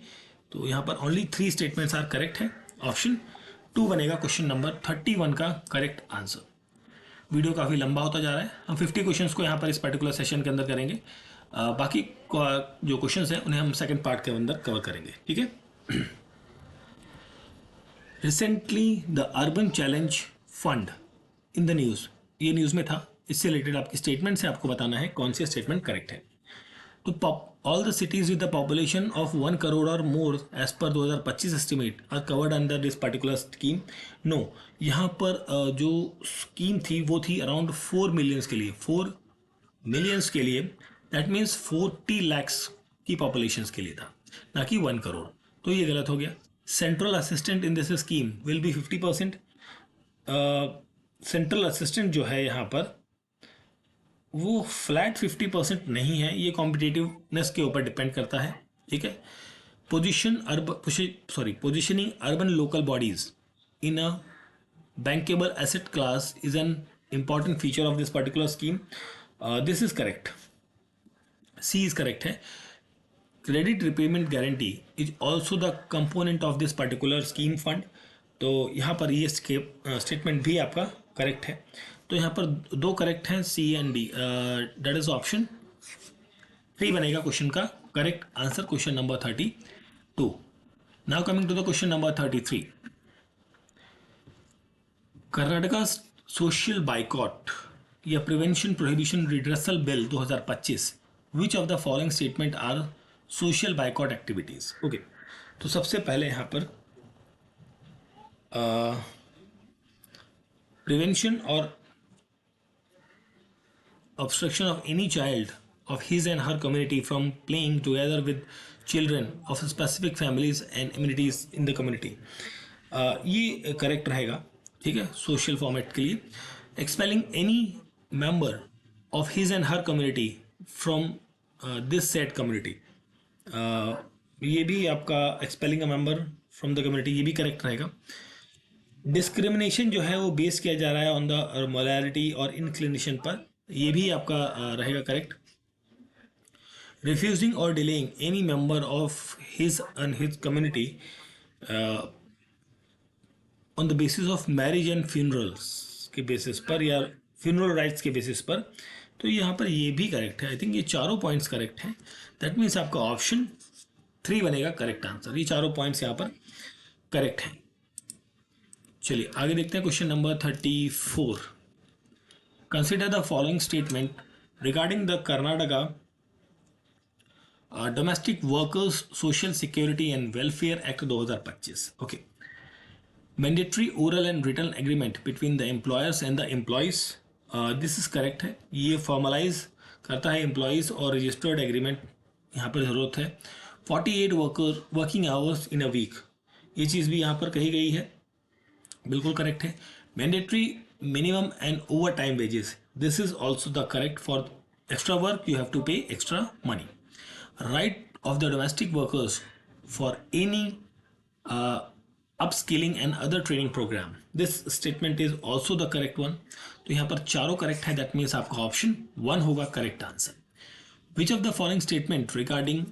तो यहाँ पर ओनली 3 स्टेटमेंट्स आर करेक्ट है, ऑप्शन 2 बनेगा क्वेश्चन नंबर 31 का करेक्ट आंसर। वीडियो काफ़ी लंबा होता जा रहा है, हम 50 क्वेश्चंस को यहाँ पर इस पर्टिकुलर सेशन के अंदर करेंगे, बाकी जो क्वेश्चंस हैं उन्हें हम सेकंड पार्ट के अंदर कवर करेंगे, ठीक है। Recently the urban challenge fund in the news, ये न्यूज़ में था, इससे रिलेटेड आपकी स्टेटमेंट से आपको बताना है कौन सी स्टेटमेंट करेक्ट है। तो all the cities with the population of 1 crore और more as per 2025 estimate are covered under this particular scheme. No, यहाँ पर जो स्कीम थी वो थी अराउंड 4 मिलियंस के लिए, 4 मिलियंस के लिए, दैट मीन्स 40 लैक्स की पॉपुलेशन के लिए था, ना कि 1 करोड़, तो ये गलत हो गया। Central assistant in this scheme will be 50%। Central assistant जो है यहाँ पर वो फ्लैट 50% नहीं है, ये कॉम्पिटिटिवनेस के ऊपर डिपेंड करता है, ठीक है। Positioning urban local bodies in a bankable asset class is an important feature of this particular scheme. This is correct. C is correct है। Credit repayment guarantee is also the component of this particular scheme fund. तो यहाँ पर ये statement भी आपका correct है। तो यहाँ पर 2 करेक्ट हैं, C एंड D, दैट इज ऑप्शन 3 बनेगा क्वेश्चन का correct answer, question number 32। Now coming to the question number 33। Karnataka social boycott या prevention prohibition redressal bill 2025, which of the following statement are social boycott activities. Okay, तो सबसे पहले यहाँ पर prevention और obstruction of any child of his and her community from playing together with children of specific families and amenities in the community. ये correct रहेगा, ठीक है, सोशल फॉर्मेट के लिए. Expelling any member of his and her community from this set community, ये भी आपका expelling a member from the community, ये भी करेक्ट रहेगा. डिस्क्रिमिनेशन जो है वो बेस किया जा रहा है ऑन द मोरालिटी और इंक्लिनेशन पर, ये भी आपका रहेगा करेक्ट. रिफ्यूजिंग और delaying any member of his and his community on the basis of marriage and funerals के बेसिस पर या फ्यूनरल राइट्स के बेसिस पर, तो यहाँ पर ये भी करेक्ट है. आई थिंक ये चारों पॉइंट्स करेक्ट हैं. दैट मीन्स आपका ऑप्शन 3 बनेगा करेक्ट आंसर. ये चारों पॉइंट्स यहाँ पर करेक्ट हैं. चलिए आगे देखते हैं question number 34. Consider the following statement regarding the Karnataka domestic workers social security and welfare act 2025. Okay. Mandatory oral and written agreement between the employers and the employees, this is correct है. ये formalise करता है employees और registered agreement यहाँ पर ज़रूरत है. 48 working hours in a week, ये चीज़ भी यहाँ पर कही गई है, बिल्कुल करेक्ट है. Mandatory minimum and over time wages, this is also the correct. For extra work you have to pay extra money. Right of the domestic workers for any upskilling and other training program, this statement is also the correct one. तो यहाँ पर चारों correct है. That means आपका option 1 होगा correct answer. Which of the following statement regarding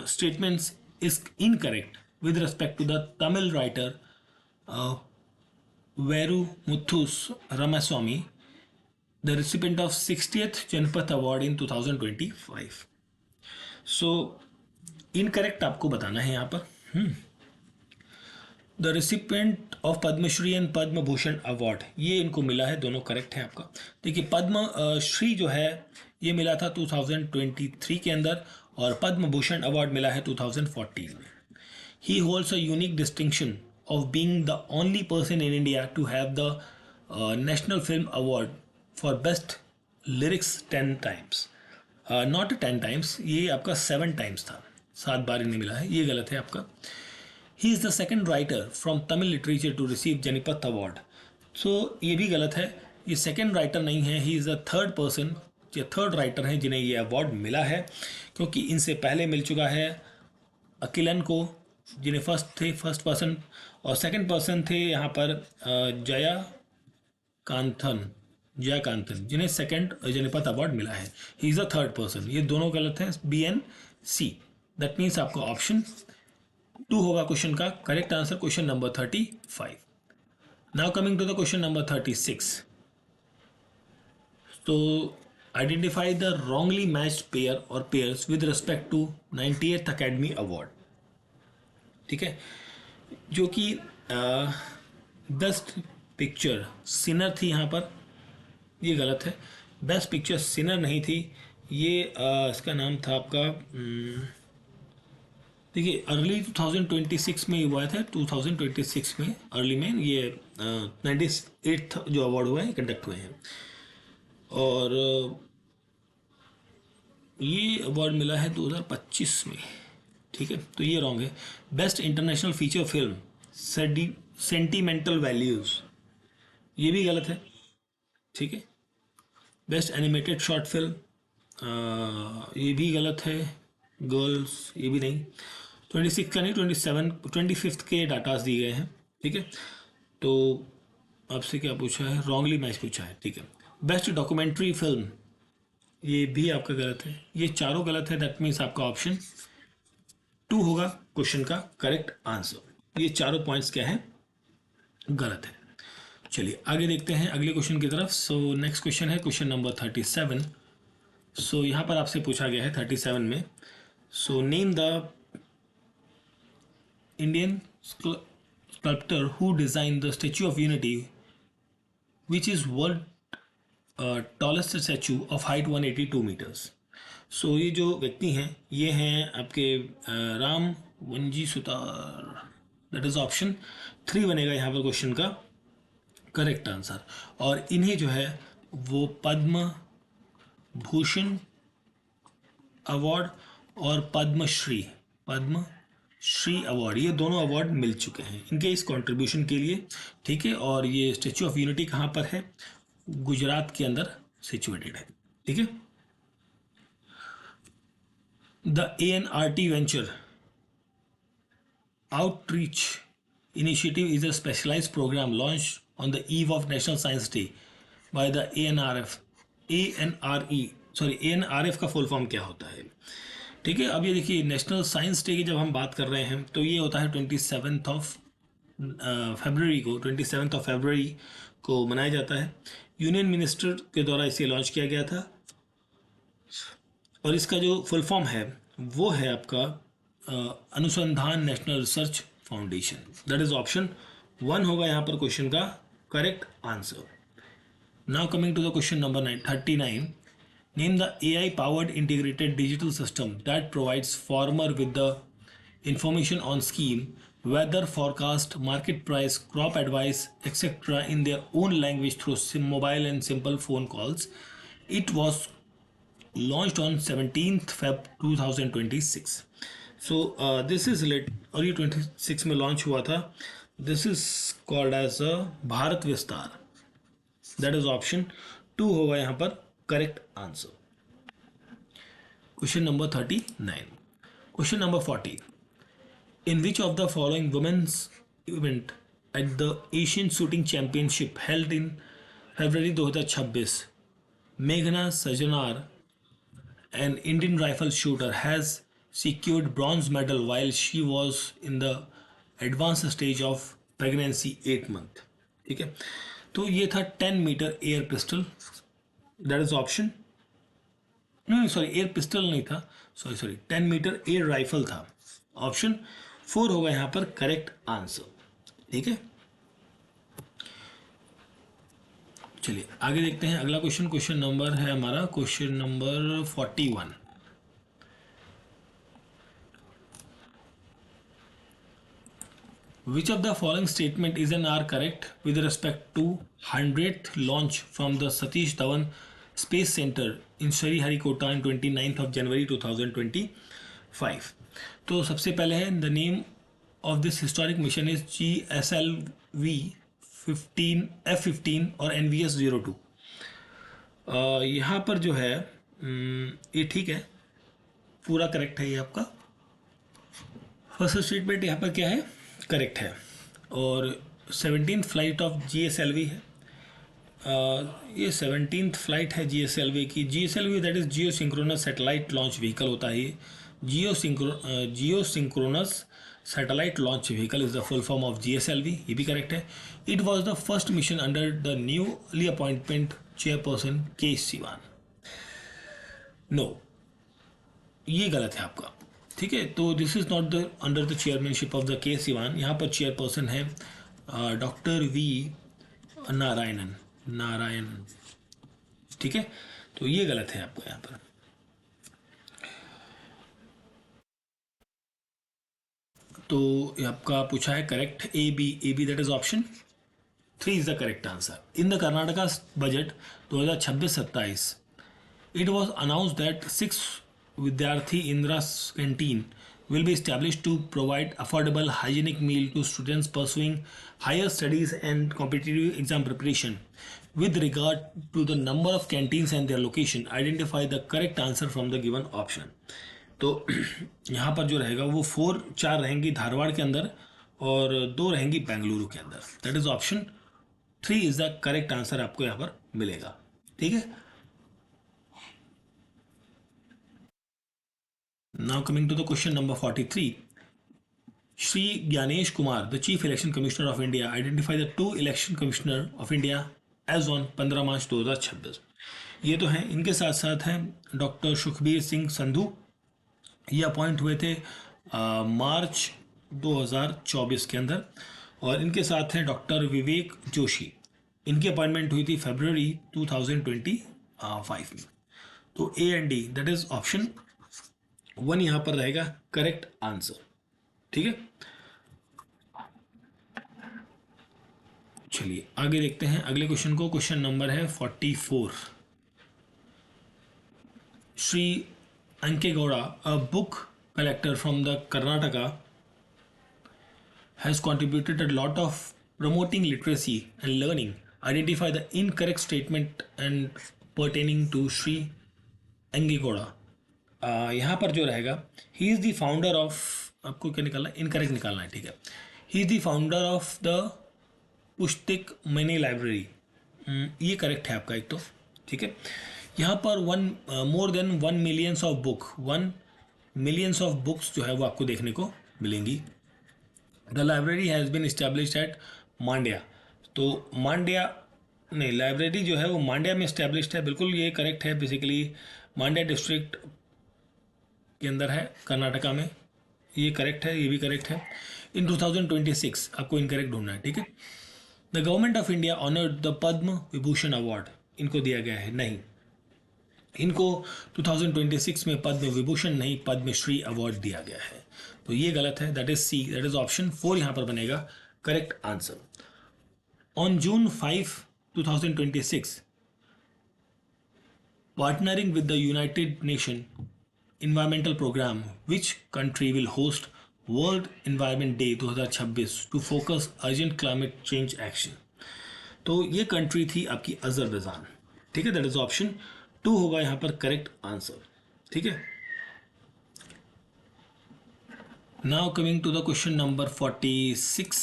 statements is incorrect with respect to the Tamil writer वेरू मुथुस Ramaswamy, the recipient of 60th Jnanpith award in 2025. So incorrect आपको बताना है यहाँ पर. The recipient of Padmashri and Padma Bhushan award, ये इनको मिला है, दोनों करेक्ट है आपका. देखिए पद्म श्री जो है ये मिला था 2023 के अंदर और पद्म भूषण अवार्ड मिला है 2014 में. He holds a unique distinction of being the only person in India to have the national film award for best lyrics 10 times. Not 10 times, ये आपका 7 टाइम्स था, 7 बार इन्हें मिला है, ये गलत है आपका. He is the second writer from Tamil literature to receive Janipath Award. So ये भी गलत है, ये सेकेंड राइटर नहीं है. He is the third person, ये थर्ड राइटर हैं जिन्हें ये अवार्ड मिला है, क्योंकि इनसे पहले मिल चुका है अकिलन को जिन्हें फर्स्ट पर्सन, और सेकेंड पर्सन थे यहाँ पर जयाकांथन जिन्हें सेकेंड जनिपथ अवार्ड मिला है. He is the third person. ये दोनों गलत हैं, B and C. That means आपका ऑप्शन 2 होगा क्वेश्चन का correct answer. Question number 35. Now coming to the question number 36. तो identify the wrongly matched pair और pairs with respect to 98th academy award. ठीक है, जो कि बेस्ट पिक्चर सिनर थी यहाँ पर, ये गलत है. बेस्ट पिक्चर सिनर नहीं थी, ये इसका नाम था आपका, देखिए अर्ली 2026 में हुआ था. 2026 में अर्ली में ये 98th जो अवार्ड हुआ है कंडक्ट हुए हैं, और ये अवार्ड मिला है 2025 में. ठीक है, तो ये रॉन्ग है. Best international feature film sentimental values, ये भी गलत है. ठीक है. बेस्ट एनिमेटेड शॉर्ट फिल्म, ये भी गलत है. गर्ल्स, ये भी नहीं. 26 का नहीं, 25th के डाटाज दिए गए हैं. ठीक है, तो आपसे क्या पूछा है, रॉन्गली मैच पूछा है. ठीक है. बेस्ट डॉक्यूमेंट्री फिल्म, ये भी आपका गलत है. ये चारों गलत है. दैट मीन्स आपका ऑप्शन 2 होगा क्वेश्चन का करेक्ट आंसर. ये चारों पॉइंट्स क्या है, गलत है. चलिए आगे देखते हैं अगले क्वेश्चन की तरफ. सो नेक्स्ट क्वेश्चन है क्वेश्चन नंबर 37. सो यहाँ पर आपसे पूछा गया है 37 में. So name the Indian sculptor who designed the Statue of Unity, which is world tallest statue of height 182 meters. सो ये जो व्यक्ति हैं ये हैं आपके Ram वंजी Sutar. That is option 3 बनेगा यहाँ पर क्वेश्चन का करेक्ट आंसर. और इन्हें जो है वो पद्म भूषण अवार्ड और पद्मश्री अवार्ड, ये दोनों अवार्ड मिल चुके हैं इनके इस कंट्रीब्यूशन के लिए। ठीक है, और ये स्टेच्यू ऑफ यूनिटी कहाँ पर है? गुजरात के अंदर सिचुएटेड है। ठीक है। The ANRT venture outreach initiative is a specialized program launched on the eve of National Science Day by the ANRF ANRE sorry ANRF का फुल फॉर्म क्या होता है? ठीक है, अब ये देखिए नेशनल साइंस डे की जब हम बात कर रहे हैं तो ये होता है 27 फरवरी को मनाया जाता है। यूनियन मिनिस्टर के द्वारा इसे लॉन्च किया गया था और इसका जो फुल फॉर्म है वो है आपका Anusandhan national research foundation. That is option 1 होगा यहाँ पर क्वेश्चन का correct answer. Now coming to the question number 39, name the AI powered integrated digital system that provides farmer with the information on scheme, weather forecast, market price, crop advice, etc. in their own language through mobile and simple phone calls. It was launched on 17th Feb 2026. So this is late और ये 26 में launch हुआ था। This is called as a Bharat Vistaar. That is option 2 होगा यहाँ पर correct answer. Question number 39। Question number 40, in which of the following women's event at the Asian shooting championship held in February 2026 मेघना Sajjanar an Indian rifle shooter has secured bronze medal while she was in the advanced stage of pregnancy 8 month। ठीक है, तो ये था 10 meter air pistol. That is option, नहीं sorry air pistol नहीं था, sorry 10 meter air rifle था। Option 4 होगा यहाँ पर करेक्ट आंसर। ठीक है, चलिए आगे देखते हैं अगला क्वेश्चन। क्वेश्चन नंबर है हमारा question number 41। Which of the following statement is and are correct with respect to 100th launch from the Satish Dhawan Space Center in Sriharikota on 29th of January 2025? तो सबसे पहले है the name of this historic mission is GSLV 15 F15 और NVS-02। यहाँ पर जो है ये ठीक है, पूरा करेक्ट है ये आपका। फर्स्ट स्टेटमेंट यहाँ पर क्या है करेक्ट है। और 17th फ्लाइट ऑफ GSLV है। ये 17th फ्लाइट है GSLV की। GSLV that is geosynchronous satellite launch vehicle होता है ये। Geosynchronous satellite launch vehicle is the full form of GSLV, ये भी करेक्ट है। It was the first mission under the newly appointment chairperson K Sivan. No, ये गलत है आपका। ठीक है, तो this is not the under the chairmanship of the के सिवान। यहाँ पर चेयरपर्सन है डॉक्टर वी नारायणन। ठीक है, तो ये गलत है आपको यहाँ पर। तो आपका पूछा है correct A B that is option 3 is the correct answer. In the Karnataka budget 2026-27 it was announced that 6 Vidyarthi Indira's canteen will be established to provide affordable hygienic meal to students pursuing higher studies and competitive exam preparation. With regard to the number of canteens and their location, identify the correct answer from the given option. तो यहाँ पर जो रहेगा वो 4 रहेंगी धारवाड़ के अंदर और 2 रहेंगी बेंगलुरु के अंदर। That is option 3 is the correct answer आपको यहाँ पर मिलेगा। ठीक है, now coming to the question number 43, Shri Gyanesh Kumar, the Chief Election Commissioner of India, identified the 2 Election Commissioner of India as on 15 मार्च 2026। ये तो हैं, इनके साथ साथ हैं डॉक्टर सुखबीर सिंह संधू, ये अपॉइंट हुए थे मार्च 2024 के अंदर। और इनके साथ हैं डॉक्टर विवेक जोशी, इनकी अपॉइंटमेंट हुई थी फरवरी 2025 में। तो ए and D that is option 1 यहाँ पर रहेगा करेक्ट आंसर। ठीक है, चलिए आगे देखते हैं अगले क्वेश्चन को। क्वेश्चन नंबर है 44। Shri Ankegowda, a book collector from the Karnataka, has contributed a lot of promoting literacy and learning. Identify the incorrect statement and pertaining to Sri Ankegowda. यहाँ पर जो रहेगा, he is the founder of, आपको क्या निकालना है, incorrect निकालना है, ठीक है. He is the founder of the Pustak mini library. ये करेक्ट है आपका एक तो, ठीक है. यहाँ पर more than 1 millions of book, 1 millions of books जो है वो आपको देखने को मिलेंगी. The library has been established at Mandya. तो मांड्या नहीं, लाइब्रेरी जो है वो मांड्या में इस्टेब्लिश्ड है, बिल्कुल ये करेक्ट है. बेसिकली मांड्या डिस्ट्रिक्ट के अंदर है कर्नाटका में, ये करेक्ट है, ये भी करेक्ट है. इन 2026 आपको इनकरेक्ट ढूंढना है, ठीक है. The government of India honoured the Padma Vibhushan award. इनको दिया गया है नहीं, इनको 2026 में पद्म विभूषण नहीं, पद्मश्री अवार्ड दिया गया है. तो ये गलत है, that is C, that is option 4 यहाँ पर बनेगा correct answer. On June 5, 2026, partnering with the United Nations Environmental Program, which country will host World Environment Day 2026 to focus urgent climate change action? तो ये कंट्री थी आपकी Azerbaijan, ठीक है. That is option 2 होगा यहाँ पर करेक्ट आंसर, ठीक है. Now coming to the question number 46.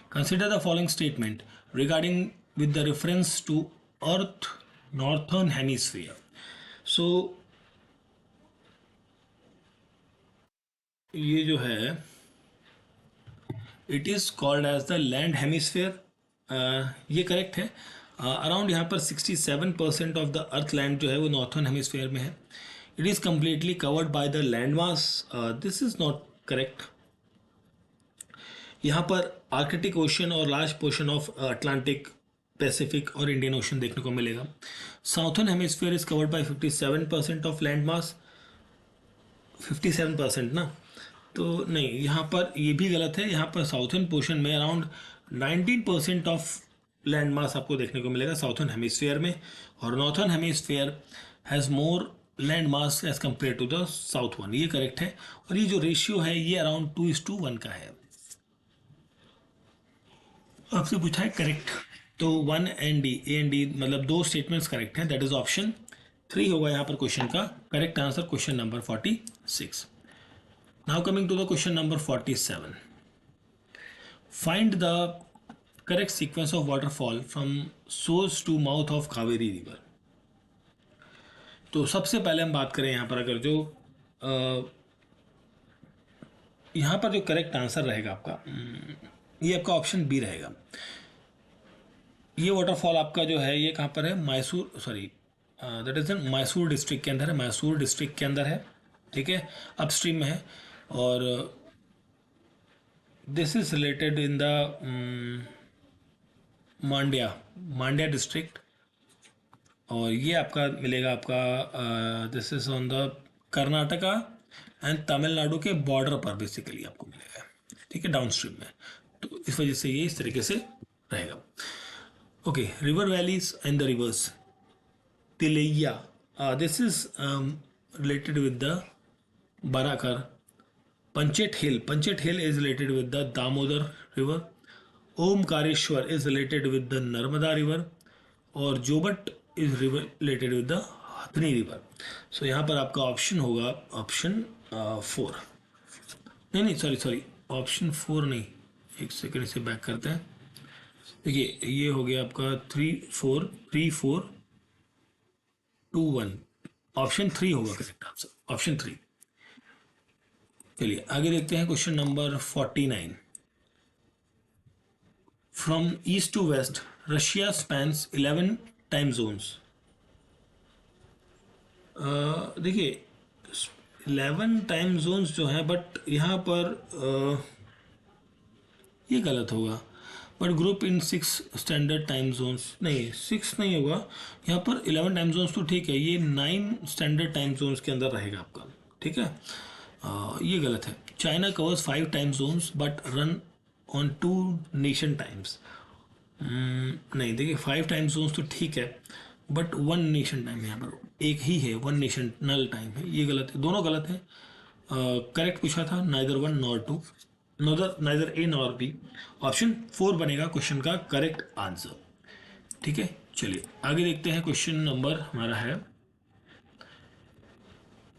Consider the following statement regarding with the reference to Earth Northern Hemisphere. So ये जो है it is called as the land hemisphere. ये correct है. अराउंड यहाँ पर 67% ऑफ द अर्थ लैंड जो है वो नॉर्थर्न हेमिस्फेयर में है. It is completely covered by the land mass. This is not correct. यहाँ पर आर्कटिक ओशन और large portion of Atlantic, Pacific और इंडियन ओशन देखने को मिलेगा. Southern hemisphere is covered by 57% of land मास. 57% ना, तो नहीं, यहाँ पर ये भी गलत है. यहाँ पर साउथर्न पोर्शन में अराउंड 19% ऑफ लैंड मास आपको देखने को मिलेगा साउथर्न हेमिस्फीयर में, और northern hemisphere has more land mass as compare to the south one. ये करेक्ट है. और ये जो रेशियो है ये अराउंड 2:1 का है. आपसे पूछा है करेक्ट, तो 1 and D, A and D मतलब 2 स्टेटमेंट्स करेक्ट हैं. दैट इज ऑप्शन 3 होगा यहाँ पर क्वेश्चन का correct answer, question number 46. Now coming to the question number 47. Find the correct sequence of waterfall from source to mouth of Kaveri river. तो सबसे पहले हम बात करें यहाँ पर, अगर जो यहाँ पर जो करेक्ट आंसर रहेगा आपका, ये आपका ऑप्शन बी रहेगा. ये वाटरफॉल आपका जो है ये कहाँ पर है, Mysore, sorry that is in Mysore district के अंदर है. मैसूर डिस्ट्रिक्ट के अंदर है, ठीक है, अपस्ट्रीम में है. और this is related in the Mandya district. और ये आपका मिलेगा आपका, this is on the Karnataka and Tamil Nadu के बॉर्डर पर बेसिकली आपको मिलेगा, ठीक है, डाउन स्ट्रीम में. तो इस वजह से ये इस तरीके से रहेगा. Okay, river valleys and the rivers. Tilaiya, this is related with the Barakar. Panchet hill is related with the Damodar river. Omkareshwar is related with the Narmada river. और Jobat is related with the Hathni river. So यहाँ पर आपका ऑप्शन होगा ऑप्शन 4. नहीं, सॉरी, ऑप्शन 4 नहीं, एक second से back करते हैं. देखिए ये हो गया आपका 3 4 2 1. ऑप्शन 3 होगा करेक्ट आंसर, ऑप्शन 3. चलिए आगे देखते हैं question number 49. From east to west Russia spans 11 time zones. देखिए 11 टाइम जोन्स जो हैं, बट यहाँ पर ये गलत होगा. But group in 6 standard time zones, नहीं 6 नहीं होगा यहाँ पर. 11 टाइम जोन्स तो ठीक है, ये 9 स्टैंडर्ड टाइम जोन्स के अंदर रहेगा आपका, ठीक है. ये गलत है. China covers 5 time zones but run on 2 nation times. नहीं, देखिए 5 टाइम जोन्स तो ठीक है, बट 1 नेशन टाइम यहाँ पर एक ही है, वन नेशनल टाइम है, ये गलत है, दोनों गलत है। करेक्ट पूछा था neither one nor two, neither A nor B. Option 4 बनेगा क्वेश्चन का करेक्ट आंसर। ठीक है, चलिए आगे देखते हैं। क्वेश्चन नंबर हमारा है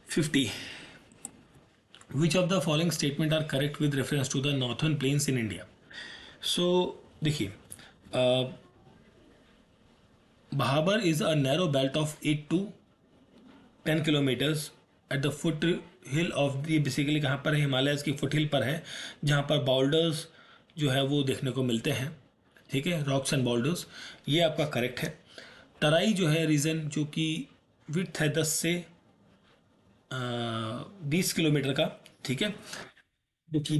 50। Which of the following statement are correct with reference to the northern plains in India. So देखिए, Bhabar is a narrow belt of 8 to 10 kilometres at the foot hill of, ये basically कहाँ पर है, Himalayas की foot हिल पर है, जहाँ पर बाउल्डर्स जो है वो देखने को मिलते हैं। ठीक है, रॉक्स एंड बाउल्डर्स, ये आपका करेक्ट है। तराई जो है रीजन, जो कि विड्थ है 10 से 20 किलोमीटर का। ठीक है, जो कि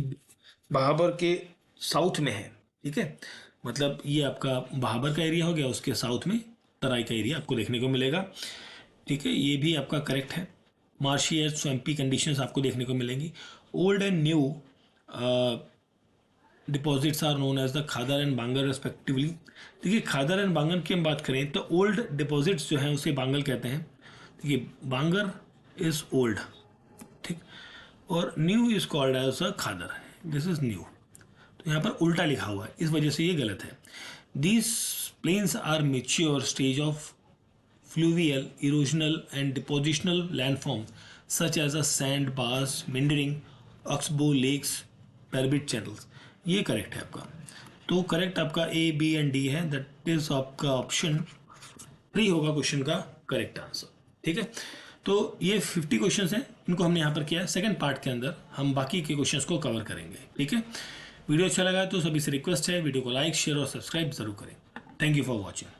भाबर के साउथ में है। ठीक है, मतलब ये आपका भाबर का एरिया हो गया, उसके साउथ में तराई का एरिया आपको देखने को मिलेगा। ठीक है, ये भी आपका करेक्ट है। मार्शी एंड स्वैम्पी कंडीशंस आपको देखने को मिलेंगी। Old and new deposits are known as the khadar and bangar respectively. देखिए, खादर एंड बांगर की हम बात करें तो ओल्ड डिपॉजिट्स जो हैं उसे बांगल कहते हैं। देखिए, बांगर इज ओल्ड, ठीक, और new is called as a khadar, this is new. तो यहाँ पर उल्टा लिखा हुआ है, इस वजह से ये गलत है। These plains are mature stage of fluvial, erosional and depositional landform such as a sand bars, meandering, oxbow lakes, पैरबिट चैनल्स। ये करेक्ट है आपका। तो करेक्ट आपका ए, बी एंड डी है, दैट इज आपका ऑप्शन 3 होगा क्वेश्चन का करेक्ट आंसर। ठीक है, तो ये 50 क्वेश्चंस हैं, इनको हमने यहाँ पर किया है। सेकंड पार्ट के अंदर हम बाकी के क्वेश्चंस को कवर करेंगे। ठीक है, वीडियो अच्छा लगा तो सभी से रिक्वेस्ट है वीडियो को लाइक, शेयर और सब्सक्राइब जरूर करें। Thank you for watching.